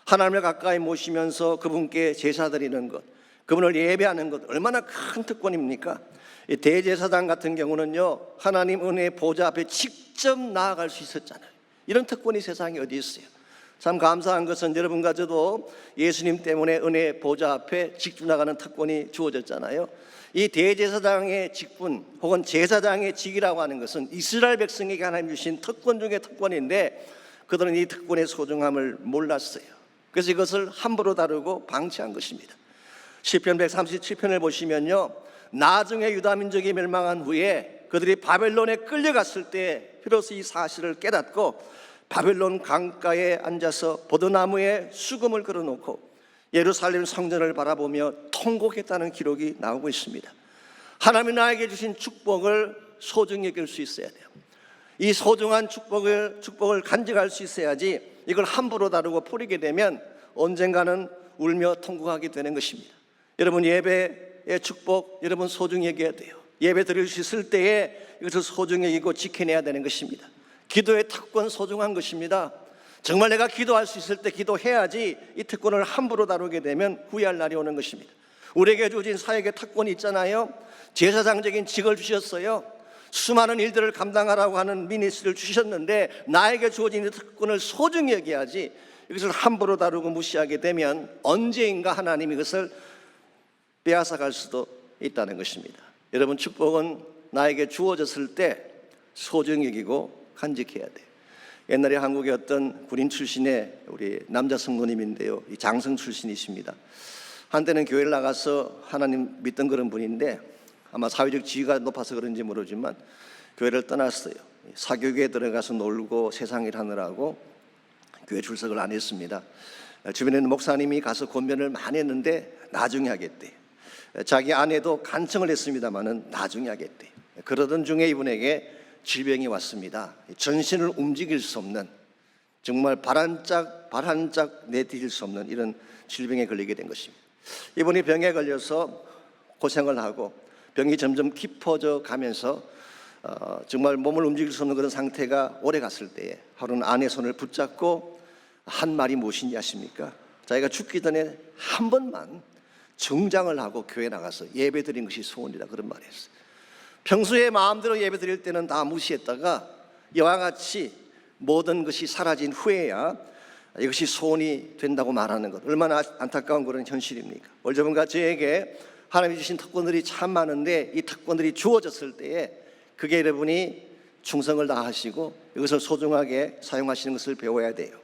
하나님을 가까이 모시면서 그분께 제사 드리는 것, 그분을 예배하는 것, 얼마나 큰 특권입니까? 이 대제사장 같은 경우는요, 하나님 은혜의 보좌 앞에 직접 나아갈 수 있었잖아요. 이런 특권이 세상에 어디 있어요? 참 감사한 것은 여러분과 저도 예수님 때문에 은혜의 보좌 앞에 직접 나가는 특권이 주어졌잖아요. 이 대제사장의 직분 혹은 제사장의 직이라고 하는 것은 이스라엘 백성에게 하나님 주신 특권 중에 특권인데 그들은 이 특권의 소중함을 몰랐어요. 그래서 이것을 함부로 다루고 방치한 것입니다. 시편 137편을 보시면요, 나중에 유다 민족이 멸망한 후에 그들이 바벨론에 끌려갔을 때 비로소 이 사실을 깨닫고 바벨론 강가에 앉아서 포도나무에 수금을 걸어놓고 예루살렘 성전을 바라보며 통곡했다는 기록이 나오고 있습니다. 하나님이 나에게 주신 축복을 소중히 여길 수 있어야 돼요. 이 소중한 축복을 간직할 수 있어야지 이걸 함부로 다루고 버리게 되면 언젠가는 울며 통곡하게 되는 것입니다. 여러분 예배의 축복 여러분 소중히 여겨야 돼요. 예배 드릴 수 있을 때에 이것을 소중히 여기고 지켜내야 되는 것입니다. 기도의 특권 소중한 것입니다. 정말 내가 기도할 수 있을 때 기도해야지 이 특권을 함부로 다루게 되면 후회할 날이 오는 것입니다. 우리에게 주어진 사역의 특권이 있잖아요. 제사장적인 직을 주셨어요. 수많은 일들을 감당하라고 하는 미니스트를 주셨는데 나에게 주어진 이 특권을 소중히 여겨야지 이것을 함부로 다루고 무시하게 되면 언제인가 하나님이 이것을 빼앗아갈 수도 있다는 것입니다. 여러분 축복은 나에게 주어졌을 때 소중히 여기고 간직해야 돼요. 옛날에 한국의 어떤 군인 출신의 우리 남자 성도님인데요, 이 장성 출신이십니다. 한때는 교회를 나가서 하나님 믿던 그런 분인데 아마 사회적 지위가 높아서 그런지 모르지만 교회를 떠났어요. 사교육에 들어가서 놀고 세상 일 하느라고 교회 출석을 안 했습니다. 주변에는 목사님이 가서 권면을 많이 했는데 나중에 하겠대. 자기 아내도 간청을 했습니다마는 나중에 하겠대. 그러던 중에 이분에게 질병이 왔습니다. 전신을 움직일 수 없는, 정말 발 한 짝 내디딜 수 없는 이런 질병에 걸리게 된 것입니다. 이분이 병에 걸려서 고생을 하고 병이 점점 깊어져 가면서 정말 몸을 움직일 수 없는 그런 상태가 오래 갔을 때에 하루는 아내 손을 붙잡고 한 말이 무엇인지 아십니까? 자기가 죽기 전에 한 번만 정장을 하고 교회 나가서 예배 드린 것이 소원이다, 그런 말을 했어요. 평소에 마음대로 예배 드릴 때는 다 무시했다가 이와 같이 모든 것이 사라진 후에야 이것이 소원이 된다고 말하는 것, 얼마나 안타까운 그런 현실입니까? 오늘 저분과 저에게 하나님이 주신 특권들이 참 많은데 이 특권들이 주어졌을 때에 그게 여러분이 충성을 다하시고 이것을 소중하게 사용하시는 것을 배워야 돼요.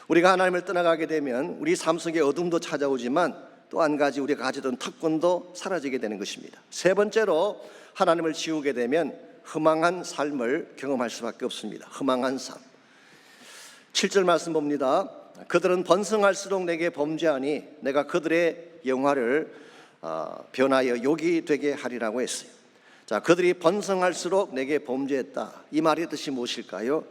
우리가 하나님을 떠나가게 되면 우리 삶 속에 어둠도 찾아오지만 또 한 가지 우리가 가지던 특권도 사라지게 되는 것입니다. 세 번째로 하나님을 지우게 되면 허망한 삶을 경험할 수밖에 없습니다. 허망한 삶. 7절 말씀 봅니다. 그들은 번성할수록 내게 범죄하니 내가 그들의 영화를 변하여 욕이 되게 하리라고 했어요. 자, 그들이 번성할수록 내게 범죄했다. 이 말의 뜻이 무엇일까요?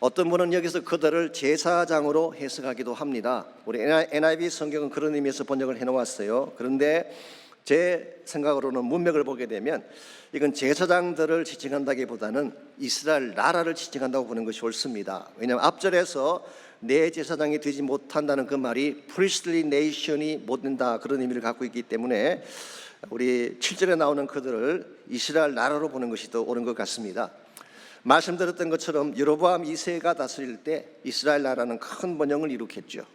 어떤 분은 여기서 그들을 제사장으로 해석하기도 합니다. 우리 NIV 성경은 그런 의미에서 번역을 해놓았어요. 그런데 제 생각으로는 문맥을 보게 되면 이건 제사장들을 지칭한다기보다는 이스라엘 나라를 지칭한다고 보는 것이 옳습니다. 왜냐하면 앞절에서 내 제사장이 되지 못한다는 그 말이 priestly nation이 못 된다, 그런 의미를 갖고 있기 때문에 우리 7절에 나오는 그들을 이스라엘 나라로 보는 것이 더 옳은 것 같습니다. 말씀드렸던 것처럼 여로보암 2세가 다스릴 때 이스라엘 나라는 큰 번영을 일으켰죠.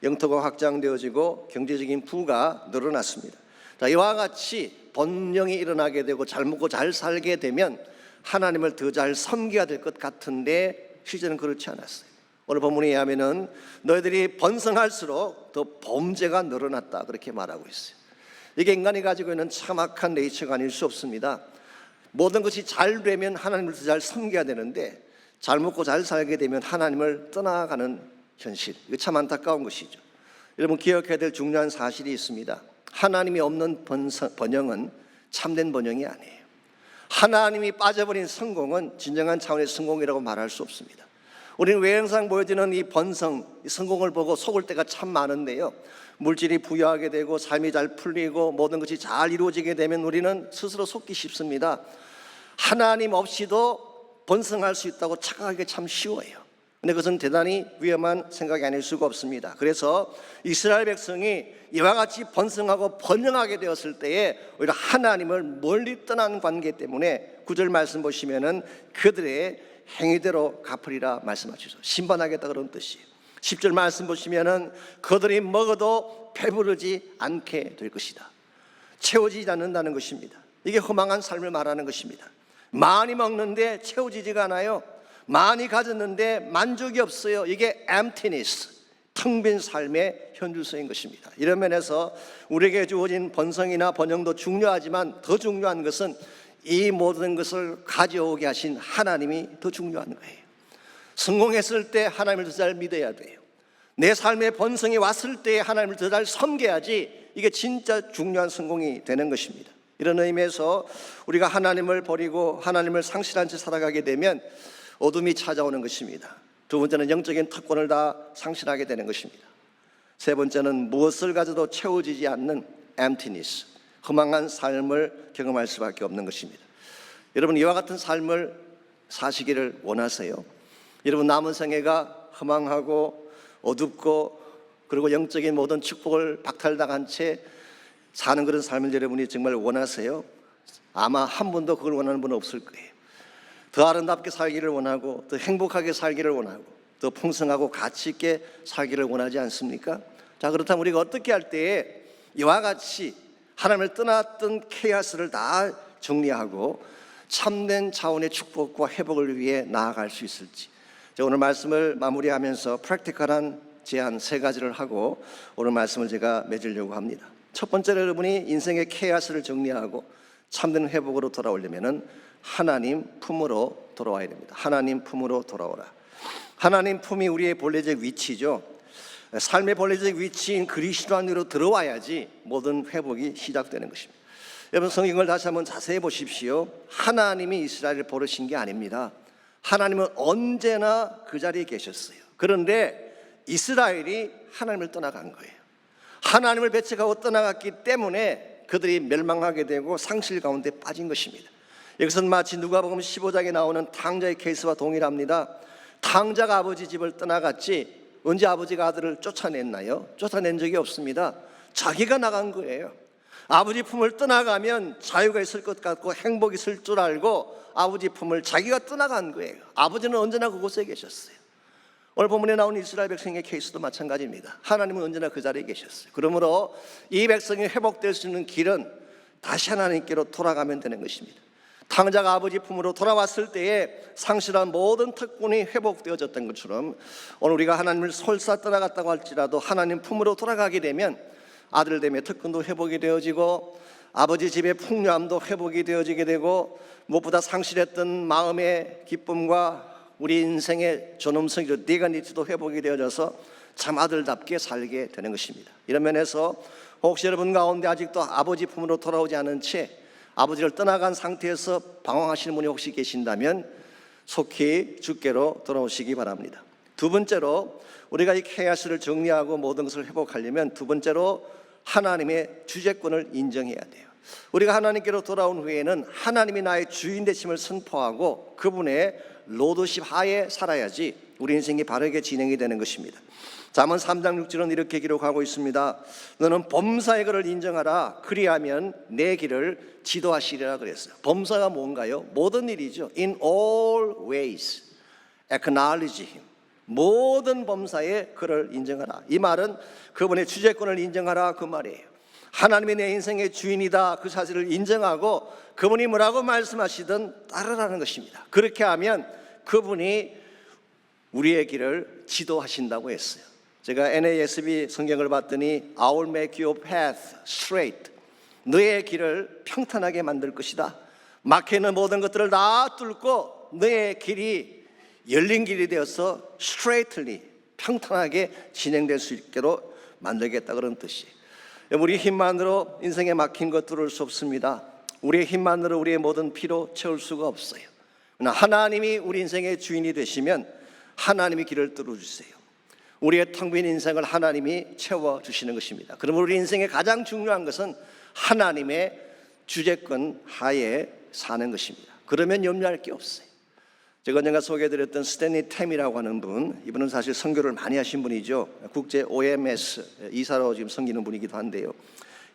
영토가 확장되어지고 경제적인 부가 늘어났습니다. 자, 이와 같이 번영이 일어나게 되고 잘 먹고 잘 살게 되면 하나님을 더 잘 섬겨야 될 것 같은데 실제는 그렇지 않았어요. 오늘 본문에 의하면은 너희들이 번성할수록 더 범죄가 늘어났다, 그렇게 말하고 있어요. 이게 인간이 가지고 있는 참 악한 네이처가 아닐 수 없습니다. 모든 것이 잘 되면 하나님을 더 잘 섬겨야 되는데 잘 먹고 잘 살게 되면 하나님을 떠나가는 현실, 이거 참 안타까운 것이죠. 여러분 기억해야 될 중요한 사실이 있습니다. 하나님이 없는 번영은 참된 번영이 아니에요. 하나님이 빠져버린 성공은 진정한 차원의 성공이라고 말할 수 없습니다. 우리는 외형상 보여지는 이 번성, 이 성공을 보고 속을 때가 참 많은데요, 물질이 부여하게 되고 삶이 잘 풀리고 모든 것이 잘 이루어지게 되면 우리는 스스로 속기 쉽습니다. 하나님 없이도 번성할 수 있다고 착각하기 참 쉬워요. 근데 그것은 대단히 위험한 생각이 아닐 수가 없습니다. 그래서 이스라엘 백성이 이와 같이 번성하고 번영하게 되었을 때에 오히려 하나님을 멀리 떠난 관계 때문에 9절 말씀 보시면은 그들의 행위대로 갚으리라 말씀하시죠. 심판하겠다, 그런 뜻이에요. 10절 말씀 보시면은 그들이 먹어도 배부르지 않게 될 것이다. 채워지지 않는다는 것입니다. 이게 허망한 삶을 말하는 것입니다. 많이 먹는데 채워지지가 않아요. 많이 가졌는데 만족이 없어요. 이게 emptiness, 텅 빈 삶의 현주소인 것입니다. 이런 면에서 우리에게 주어진 번성이나 번영도 중요하지만 더 중요한 것은 이 모든 것을 가져오게 하신 하나님이 더 중요한 거예요. 성공했을 때 하나님을 더 잘 믿어야 돼요. 내 삶에 번성이 왔을 때 하나님을 더 잘 섬겨야지 이게 진짜 중요한 성공이 되는 것입니다. 이런 의미에서 우리가 하나님을 버리고 하나님을 상실한 채 살아가게 되면 어둠이 찾아오는 것입니다. 두 번째는 영적인 특권을 다 상실하게 되는 것입니다. 세 번째는 무엇을 가져도 채워지지 않는 emptiness, 허망한 삶을 경험할 수밖에 없는 것입니다. 여러분 이와 같은 삶을 사시기를 원하세요? 여러분 남은 생애가 허망하고 어둡고 그리고 영적인 모든 축복을 박탈당한 채 사는 그런 삶을 여러분이 정말 원하세요? 아마 한 분도 그걸 원하는 분은 없을 거예요. 더 아름답게 살기를 원하고 더 행복하게 살기를 원하고 더 풍성하고 가치 있게 살기를 원하지 않습니까? 자, 그렇다면 우리가 어떻게 할 때에 이와 같이 하나님을 떠났던 케이아스를 다 정리하고 참된 차원의 축복과 회복을 위해 나아갈 수 있을지, 오늘 말씀을 마무리하면서 프랙티컬한 제안 3가지를 하고 오늘 말씀을 제가 맺으려고 합니다. 첫 번째로 여러분이 인생의 케이아스를 정리하고 참된 회복으로 돌아오려면 하나님 품으로 돌아와야 됩니다. 하나님 품으로 돌아오라. 하나님 품이 우리의 본래적 위치죠. 삶의 본래적 위치인 그리스도 안으로 들어와야지 모든 회복이 시작되는 것입니다. 여러분 성경을 다시 한번 자세히 보십시오. 하나님이 이스라엘을 버리신 게 아닙니다. 하나님은 언제나 그 자리에 계셨어요. 그런데 이스라엘이 하나님을 떠나간 거예요. 하나님을 배척하고 떠나갔기 때문에 그들이 멸망하게 되고 상실 가운데 빠진 것입니다. 여기서는 마치 누가복음 15장에 나오는 탕자의 케이스와 동일합니다. 탕자가 아버지 집을 떠나갔지 언제 아버지가 아들을 쫓아냈나요? 쫓아낸 적이 없습니다. 자기가 나간 거예요. 아버지 품을 떠나가면 자유가 있을 것 같고 행복이 있을 줄 알고 아버지 품을 자기가 떠나간 거예요. 아버지는 언제나 그곳에 계셨어요. 오늘 본문에 나온 이스라엘 백성의 케이스도 마찬가지입니다. 하나님은 언제나 그 자리에 계셨어요. 그러므로 이 백성이 회복될 수 있는 길은 다시 하나님께로 돌아가면 되는 것입니다. 탕자가 아버지 품으로 돌아왔을 때에 상실한 모든 특권이 회복되어졌던 것처럼 오늘 우리가 하나님을 설사 떠나갔다고 할지라도 하나님 품으로 돌아가게 되면 아들됨의 특권도 회복이 되어지고 아버지 집의 풍요함도 회복이 되어지게 되고 무엇보다 상실했던 마음의 기쁨과 우리 인생의 존엄성이죠, 디그니티도 회복이 되어져서 참 아들답게 살게 되는 것입니다. 이런 면에서 혹시 여러분 가운데 아직도 아버지 품으로 돌아오지 않은 채 아버지를 떠나간 상태에서 방황하시는 분이 혹시 계신다면 속히 주께로 돌아오시기 바랍니다. 두 번째로 우리가 이 케이아스를 정리하고 모든 것을 회복하려면 두 번째로 하나님의 주재권을 인정해야 돼요. 우리가 하나님께로 돌아온 후에는 하나님이 나의 주인 되심을 선포하고 그분의 로드십 하에 살아야지 우리 인생이 바르게 진행이 되는 것입니다. 잠언 3장 6절은 이렇게 기록하고 있습니다. 너는 범사의 것을 인정하라. 그리하면 내 길을 지도하시리라 그랬어요. 범사가 뭔가요? 모든 일이죠. In all ways acknowledge him. 모든 범사의 그를 인정하라. 이 말은 그분의 주재권을 인정하라 그 말이에요. 하나님이 내 인생의 주인이다 그 사실을 인정하고 그분이 뭐라고 말씀하시든 따르라는 것입니다. 그렇게 하면 그분이 우리의 길을 지도하신다고 했어요. 제가 NASB 성경을 봤더니 I will make your path straight. 너의 길을 평탄하게 만들 것이다. 막혀있는 모든 것들을 다 뚫고 너의 길이 열린 길이 되어서 straightly 평탄하게 진행될 수 있도록 만들겠다 그런 뜻이에요. 우리 힘만으로 인생에 막힌 것 뚫을 수 없습니다. 우리의 힘만으로 우리의 모든 피로 채울 수가 없어요. 그러나 하나님이 우리 인생의 주인이 되시면 하나님이 길을 뚫어주세요. 우리의 텅 빈 인생을 하나님이 채워주시는 것입니다. 그러면 우리 인생의 가장 중요한 것은 하나님의 주재권 하에 사는 것입니다. 그러면 염려할 게 없어요. 제가 언젠가 소개해드렸던 스탠리 템이라고 하는 분, 이분은 사실 선교를 많이 하신 분이죠. 국제 OMS 이사로 지금 섬기는 분이기도 한데요.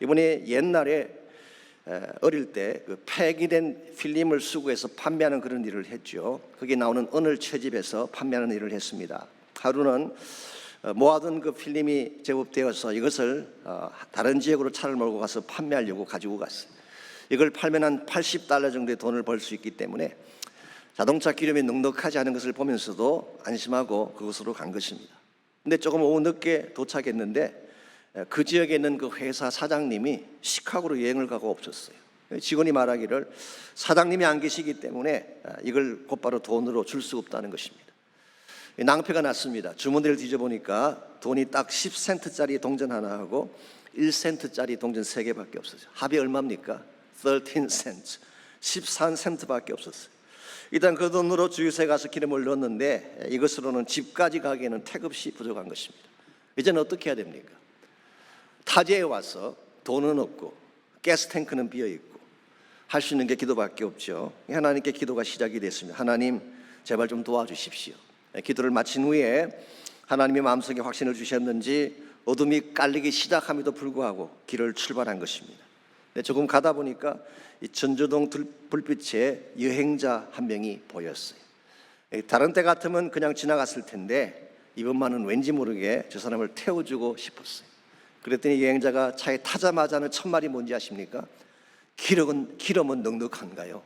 이분이 옛날에 어릴 때 그 폐기된 필름을 수거해서 판매하는 그런 일을 했죠. 거기에 나오는 언을 채집해서 판매하는 일을 했습니다. 하루는 모아둔 그 필름이 제법되어서 이것을 다른 지역으로 차를 몰고 가서 판매하려고 가지고 갔어요. 이걸 팔면 한 $80 정도의 돈을 벌 수 있기 때문에 자동차 기름이 넉넉하지 않은 것을 보면서도 안심하고 그곳으로 간 것입니다. 근데 조금 오후 늦게 도착했는데 그 지역에 있는 그 회사 사장님이 시카고로 여행을 가고 없었어요. 직원이 말하기를 사장님이 안 계시기 때문에 이걸 곧바로 돈으로 줄 수 없다는 것입니다. 낭패가 났습니다. 주머니를 뒤져보니까 돈이 딱 10센트짜리 동전 하나 하고 1센트짜리 동전 3개밖에 없었어요. 합이 얼마입니까? 13센트, 13센트밖에 없었어요. 일단 그 돈으로 주유소에 가서 기름을 넣었는데 이것으로는 집까지 가기에는 태급시 부족한 것입니다. 이제는 어떻게 해야 됩니까? 타지에 와서 돈은 없고 가스탱크는 비어있고 할 수 있는 게 기도밖에 없죠. 하나님께 기도가 시작이 됐습니다. 하나님 제발 좀 도와주십시오. 기도를 마친 후에 하나님의 마음속에 확신을 주셨는지 어둠이 깔리기 시작함에도 불구하고 길을 출발한 것입니다. 조금 가다 보니까 이 전조등 불빛에 여행자 한 명이 보였어요. 다른 때 같으면 그냥 지나갔을 텐데 이번만은 왠지 모르게 저 사람을 태워주고 싶었어요. 그랬더니 여행자가 차에 타자마자는 첫 말이 뭔지 아십니까? 기름은 넉넉한가요?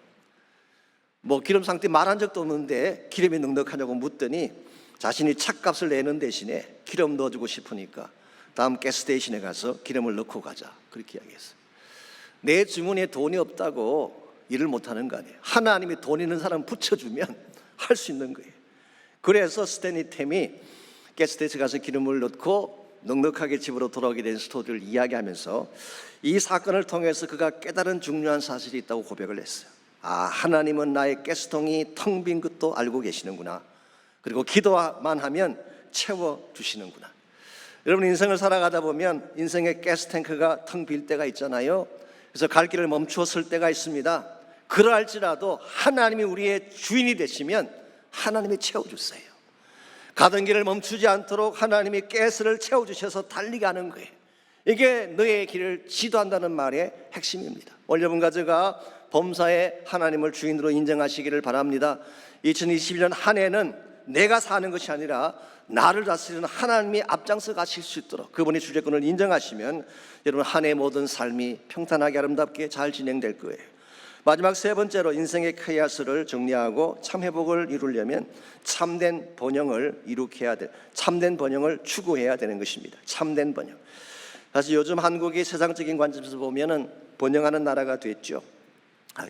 뭐 기름 상태 말한 적도 없는데 기름이 넉넉하냐고 묻더니 자신이 차값을 내는 대신에 기름 넣어주고 싶으니까 다음 가스스테이션에 가서 기름을 넣고 가자 그렇게 이야기했어요. 내 주머니에 돈이 없다고 일을 못하는 거 아니에요. 하나님이 돈 있는 사람 붙여주면 할 수 있는 거예요. 그래서 스탠리 템이 가스스테이션에 가서 기름을 넣고 넉넉하게 집으로 돌아오게 된 스토리를 이야기하면서 이 사건을 통해서 그가 깨달은 중요한 사실이 있다고 고백을 했어요. 하나님은 나의 가스통이 텅 빈 것도 알고 계시는구나. 그리고 기도만 하면 채워주시는구나. 여러분 인생을 살아가다 보면 인생의 가스탱크가 텅 빌 때가 있잖아요. 그래서 갈 길을 멈추었을 때가 있습니다. 그러할지라도 하나님이 우리의 주인이 되시면 하나님이 채워주세요. 가던 길을 멈추지 않도록 하나님이 가스를 채워주셔서 달리게 하는 거예요. 이게 너의 길을 지도한다는 말의 핵심입니다. 오늘 여러분과 제가 범사에 하나님을 주인으로 인정하시기를 바랍니다. 2021년 한 해는 내가 사는 것이 아니라 나를 다스리는 하나님이 앞장서 가실 수 있도록 그분의 주재권을 인정하시면 여러분 한 해 모든 삶이 평탄하게 아름답게 잘 진행될 거예요. 마지막 세 번째로 인생의 케이아스를 정리하고 참 회복을 이루려면 참된 번영을 참된 번영을 추구해야 되는 것입니다. 참된 번영. 사실 요즘 한국이 세상적인 관점에서 보면은 번영하는 나라가 됐죠.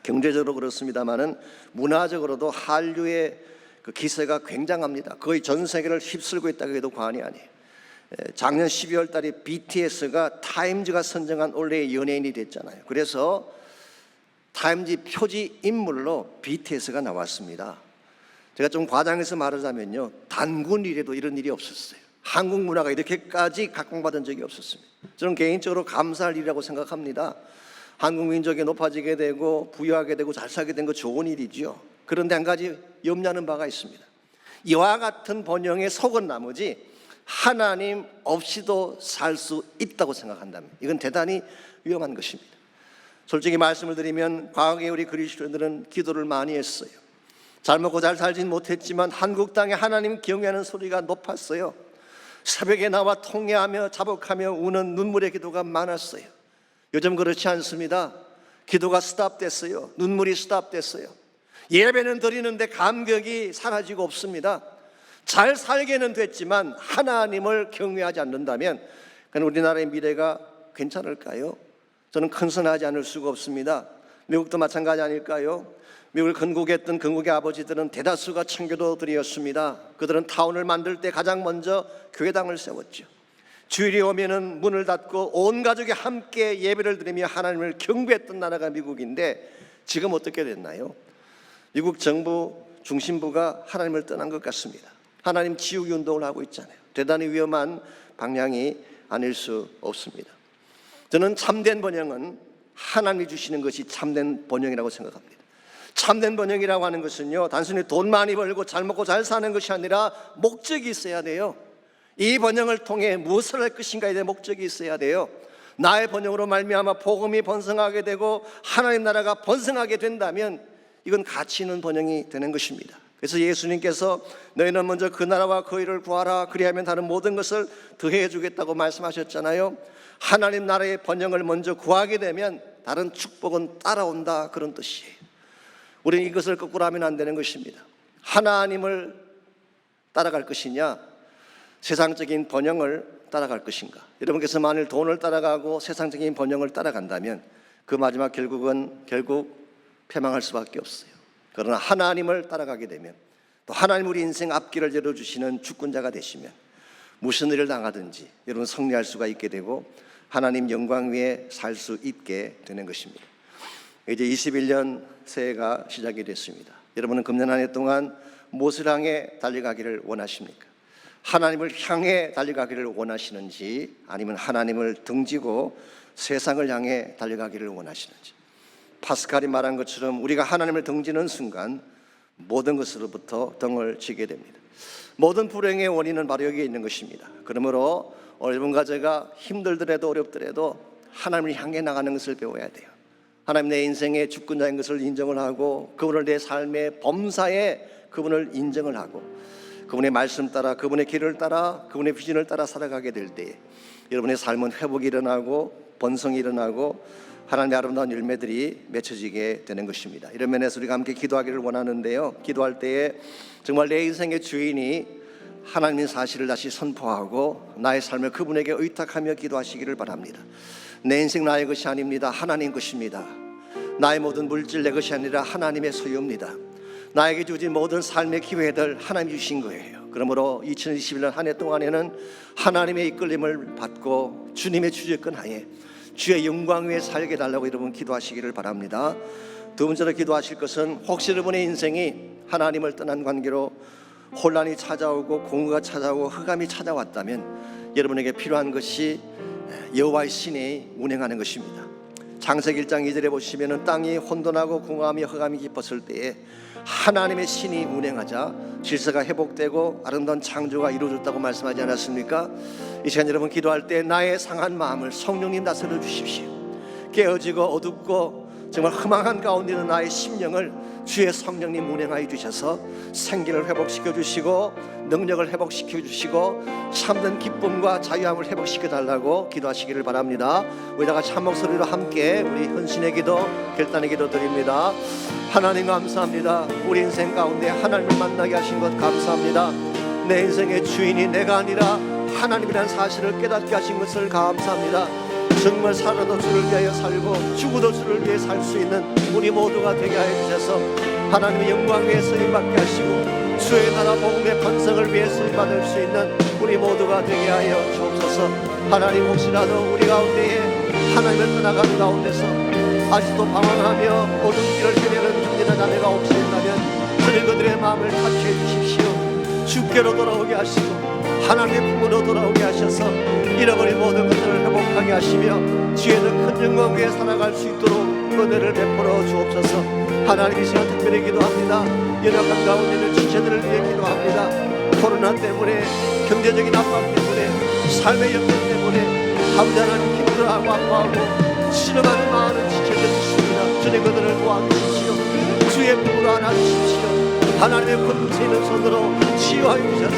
경제적으로 그렇습니다만은 문화적으로도 한류의 그 기세가 굉장합니다. 거의 전 세계를 휩쓸고 있다고 해도 과언이 아니에요. 작년 12월 달에 BTS가 타임즈가 선정한 올해의 연예인이 됐잖아요. 그래서 타임지 표지 인물로 BTS가 나왔습니다. 제가 좀 과장해서 말하자면요, 단군 이래도 이런 일이 없었어요. 한국 문화가 이렇게까지 각광받은 적이 없었습니다. 저는 개인적으로 감사할 일이라고 생각합니다. 한국 민족이 높아지게 되고 부유하게 되고 잘 살게 된 거 좋은 일이죠. 그런데 한 가지 염려하는 바가 있습니다. 이와 같은 번영에 속은 나머지 하나님 없이도 살 수 있다고 생각한다면 이건 대단히 위험한 것입니다. 솔직히 말씀을 드리면 과거에 우리 그리스도인들은 기도를 많이 했어요. 잘 먹고 잘 살진 못했지만 한국 땅에 하나님 경외하는 소리가 높았어요. 새벽에 나와 통회하며 자복하며 우는 눈물의 기도가 많았어요. 요즘 그렇지 않습니다. 기도가 스탑됐어요. 눈물이 스탑됐어요. 예배는 드리는데 감격이 사라지고 없습니다. 잘 살게는 됐지만 하나님을 경외하지 않는다면 그럼 우리나라의 미래가 괜찮을까요? 저는 큰선하지 않을 수가 없습니다. 미국도 마찬가지 아닐까요? 미국을 건국했던 건국의 아버지들은 대다수가 청교도들이었습니다. 그들은 타운을 만들 때 가장 먼저 교회당을 세웠죠. 주일이 오면은 문을 닫고 온 가족이 함께 예배를 드리며 하나님을 경배했던 나라가 미국인데 지금 어떻게 됐나요? 미국 정부 중심부가 하나님을 떠난 것 같습니다. 하나님 지우기 운동을 하고 있잖아요. 대단히 위험한 방향이 아닐 수 없습니다. 저는 참된 번영은 하나님이 주시는 것이 참된 번영이라고 생각합니다. 참된 번영이라고 하는 것은요, 단순히 돈 많이 벌고 잘 먹고 잘 사는 것이 아니라 목적이 있어야 돼요. 이 번영을 통해 무엇을 할 것인가에 대한 목적이 있어야 돼요. 나의 번영으로 말미암아 복음이 번성하게 되고 하나님 나라가 번성하게 된다면 이건 가치 있는 번영이 되는 것입니다. 그래서 예수님께서 너희는 먼저 그 나라와 그 의를 구하라 그리하면 다른 모든 것을 더해 주겠다고 말씀하셨잖아요. 하나님 나라의 번영을 먼저 구하게 되면 다른 축복은 따라온다, 그런 뜻이에요. 우리는 이것을 거꾸로 하면 안 되는 것입니다. 하나님을 따라갈 것이냐, 세상적인 번영을 따라갈 것인가. 여러분께서 만일 돈을 따라가고 세상적인 번영을 따라간다면 그 마지막 결국 패망할 수밖에 없어요. 그러나 하나님을 따라가게 되면, 또 하나님 우리 인생 앞길을 열어주시는 주권자가 되시면 무슨 일을 당하든지 여러분 승리할 수가 있게 되고 하나님 영광 위에 살 수 있게 되는 것입니다. 이제 21년 새해가 시작이 됐습니다. 여러분은 금년 한 해 동안 무엇을 향해 달려가기를 원하십니까? 하나님을 향해 달려가기를 원하시는지 아니면 하나님을 등지고 세상을 향해 달려가기를 원하시는지. 파스칼이 말한 것처럼 우리가 하나님을 등지는 순간 모든 것으로부터 등을 지게 됩니다. 모든 불행의 원인은 바로 여기에 있는 것입니다. 그러므로 여러분과 제가 힘들더라도 어렵더라도 하나님을 향해 나가는 것을 배워야 돼요. 하나님 내 인생의 주권자인 것을 인정을 하고 그분을 내 삶의 범사에 그분을 인정을 하고 그분의 말씀 따라 그분의 길을 따라 그분의 비전을 따라 살아가게 될 때 여러분의 삶은 회복이 일어나고 번성이 일어나고 하나님의 아름다운 열매들이 맺혀지게 되는 것입니다. 이런 면에서 우리가 함께 기도하기를 원하는데요, 기도할 때에 정말 내 인생의 주인이 하나님의 사실을 다시 선포하고 나의 삶을 그분에게 의탁하며 기도하시기를 바랍니다. 내 인생 나의 것이 아닙니다. 하나님 것입니다. 나의 모든 물질 내 것이 아니라 하나님의 소유입니다. 나에게 주신 모든 삶의 기회들 하나님이 주신 거예요. 그러므로 2021년 한 해 동안에는 하나님의 이끌림을 받고 주님의 주재권 하에 주의 영광 위에 살게 달라고 여러분 기도하시기를 바랍니다. 두 번째로 기도하실 것은 혹시 여러분의 인생이 하나님을 떠난 관계로 혼란이 찾아오고 공허가 찾아오고 흑암이 찾아왔다면 여러분에게 필요한 것이 여호와의 신이 운행하는 것입니다. 창세기 1장 2절에 보시면 땅이 혼돈하고 공허함이 흑암이 깊었을 때에 하나님의 신이 운행하자 질서가 회복되고 아름다운 창조가 이루어졌다고 말씀하지 않았습니까? 이 시간 여러분 기도할 때 나의 상한 마음을 성령님 다스려 주십시오. 깨어지고 어둡고 정말 허망한 가운데 있는 나의 심령을 주의 성령님 운행하여 주셔서 생기를 회복시켜 주시고 능력을 회복시켜 주시고 참된 기쁨과 자유함을 회복시켜 달라고 기도하시기를 바랍니다. 우리 다 같이 한 목소리로 함께 우리 헌신의 기도, 결단의 기도 드립니다. 하나님 감사합니다. 우리 인생 가운데 하나님을 만나게 하신 것 감사합니다. 내 인생의 주인이 내가 아니라 하나님이라는 사실을 깨닫게 하신 것을 감사합니다. 정말 살아도 주를 위하여 살고 죽어도 주를 위해 살 수 있는 우리 모두가 되게 하여 주셔서 하나님의 영광 위에 쓰임받게 하시고 주의 나라 복음의 번성을 위해 쓰임받을 수 있는 우리 모두가 되게 하여 주옵소서. 하나님 혹시라도 우리 가운데에 하나님을 떠나가는 가운데서 아직도 방황하며 어둠 길을 헤매는 형제나 자매가 혹시 있다면 저는 그들의 마음을 탁해 주십시오. 주께로 돌아오게 하시고 하나님의 품으로 돌아오게 하셔서 잃어버린 모든 것들을 회복하게 하시며 주의 더 큰 영광 위에 살아갈 수 있도록 은혜를 베풀어 주옵소서. 하나님 이 시간 특별히 기도합니다. 연약한 가운데 있는 지체들을 위해 기도합니다. 코로나 때문에 경제적인 압박 때문에 삶의 역경 때문에 아버지 하나님 힘들어하고 아파하고 신음하는 많은 지체들이 있습니다. 주님 그들을 도와주십시오. 주의 품으로 안아주십시오. 하나님의 권세 있는 손으로 치유하여 주셔서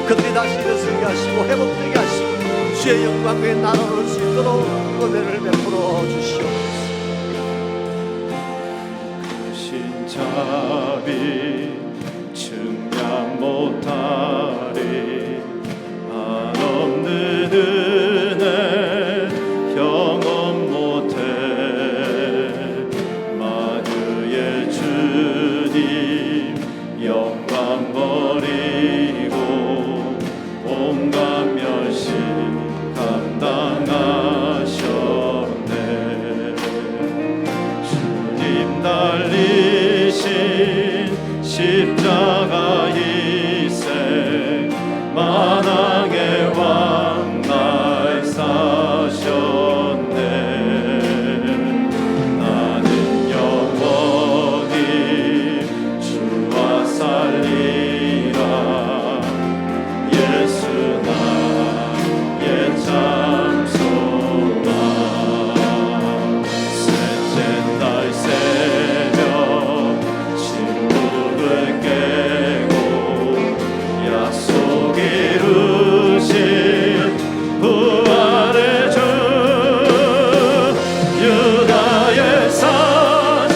그들이 다시 일어서게 하시고 회복되게 하시고 주의 영광 위에 날아올 수 있도록 은혜를 베풀어 주시옵소서. 신자비 증량 못하리 한없는 은혜 경험 못해 만유의 주님 영광 버리고 온갖 멸시 감당하셨네. 주님 달리신 십자가 희생 만왕의 왕 날 사셨네. 나는 영원히 주와 살리라. 예수 나의 참 소망. 셋째 날 새벽 침묵을 깨고 약속 이루신 부활의 주 유다의 사자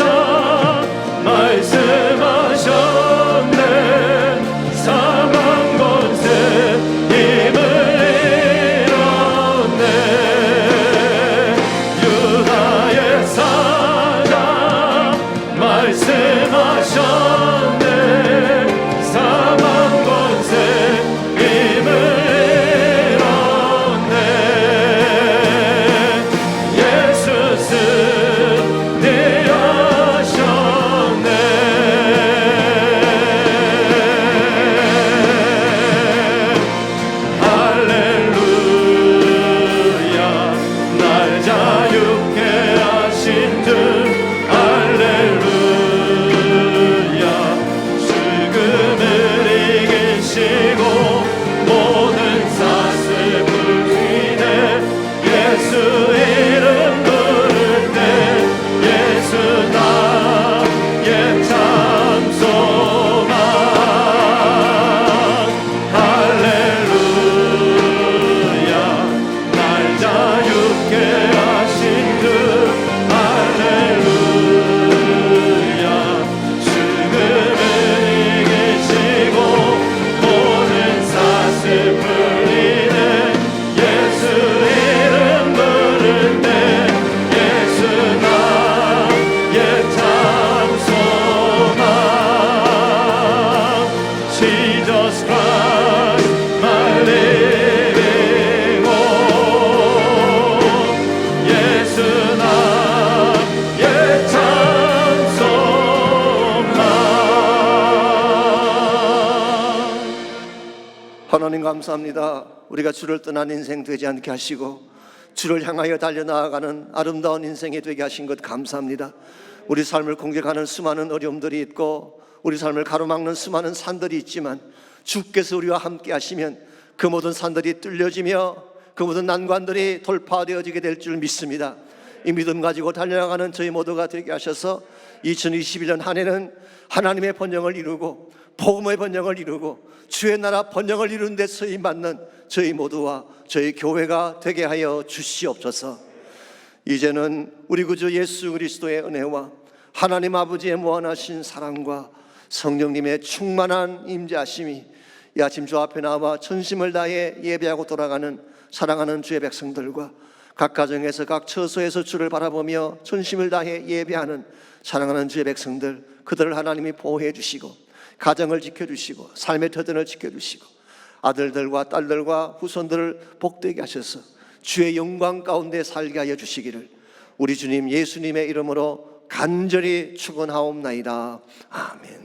말씀하셨네. 사망 권세 힘을 잃었네. 유다의 사자 말씀하셨네. 사망 권세 힘을 잃었네. 예수 승리하셨네. 할렐루야 날 자유케 하신 주 할렐루야 죽음을 이기시고 모든 사슬 풀리네. 예수 이름 부를 때 예수 나의 참 소망. 할렐루야 날 자유케 하신 주 할렐루야 죽음을 이기시고 모든 사슬 풀리네. 예수 이름 부를 때 예수 나의 참 소망. Jesus Christ my living hope. 예수 나의 참 소망. 하나님 감사합니다. 우리가 주를 떠난 인생 되지 않게 하시고 주를 향하여 달려나아가는 아름다운 인생이 되게 하신 것 감사합니다. 우리 삶을 공격하는 수많은 어려움들이 있고 우리 삶을 가로막는 수많은 산들이 있지만 주께서 우리와 함께 하시면 그 모든 산들이 뚫려지며 그 모든 난관들이 돌파되어지게 될 줄 믿습니다. 이 믿음 가지고 달려나가는 저희 모두가 되게 하셔서 2021년 한 해는 하나님의 번영을 이루고 복음의 번영을 이루고 주의 나라 번영을 이루는 데 서히 맞는 저희 모두와 저희 교회가 되게 하여 주시옵소서. 이제는 우리 구주 예수 그리스도의 은혜와 하나님 아버지의 무한하신 사랑과 성령님의 충만한 임재하심이 이 아침 주 앞에 나와 전심을 다해 예배하고 돌아가는 사랑하는 주의 백성들과 각 가정에서 각 처소에서 주를 바라보며 전심을 다해 예배하는 사랑하는 주의 백성들, 그들을 하나님이 보호해 주시고 가정을 지켜주시고 삶의 터전을 지켜주시고 아들들과 딸들과 후손들을 복되게 하셔서 주의 영광 가운데 살게 하여 주시기를 우리 주님 예수님의 이름으로 간절히 축원하옵나이다. 아멘.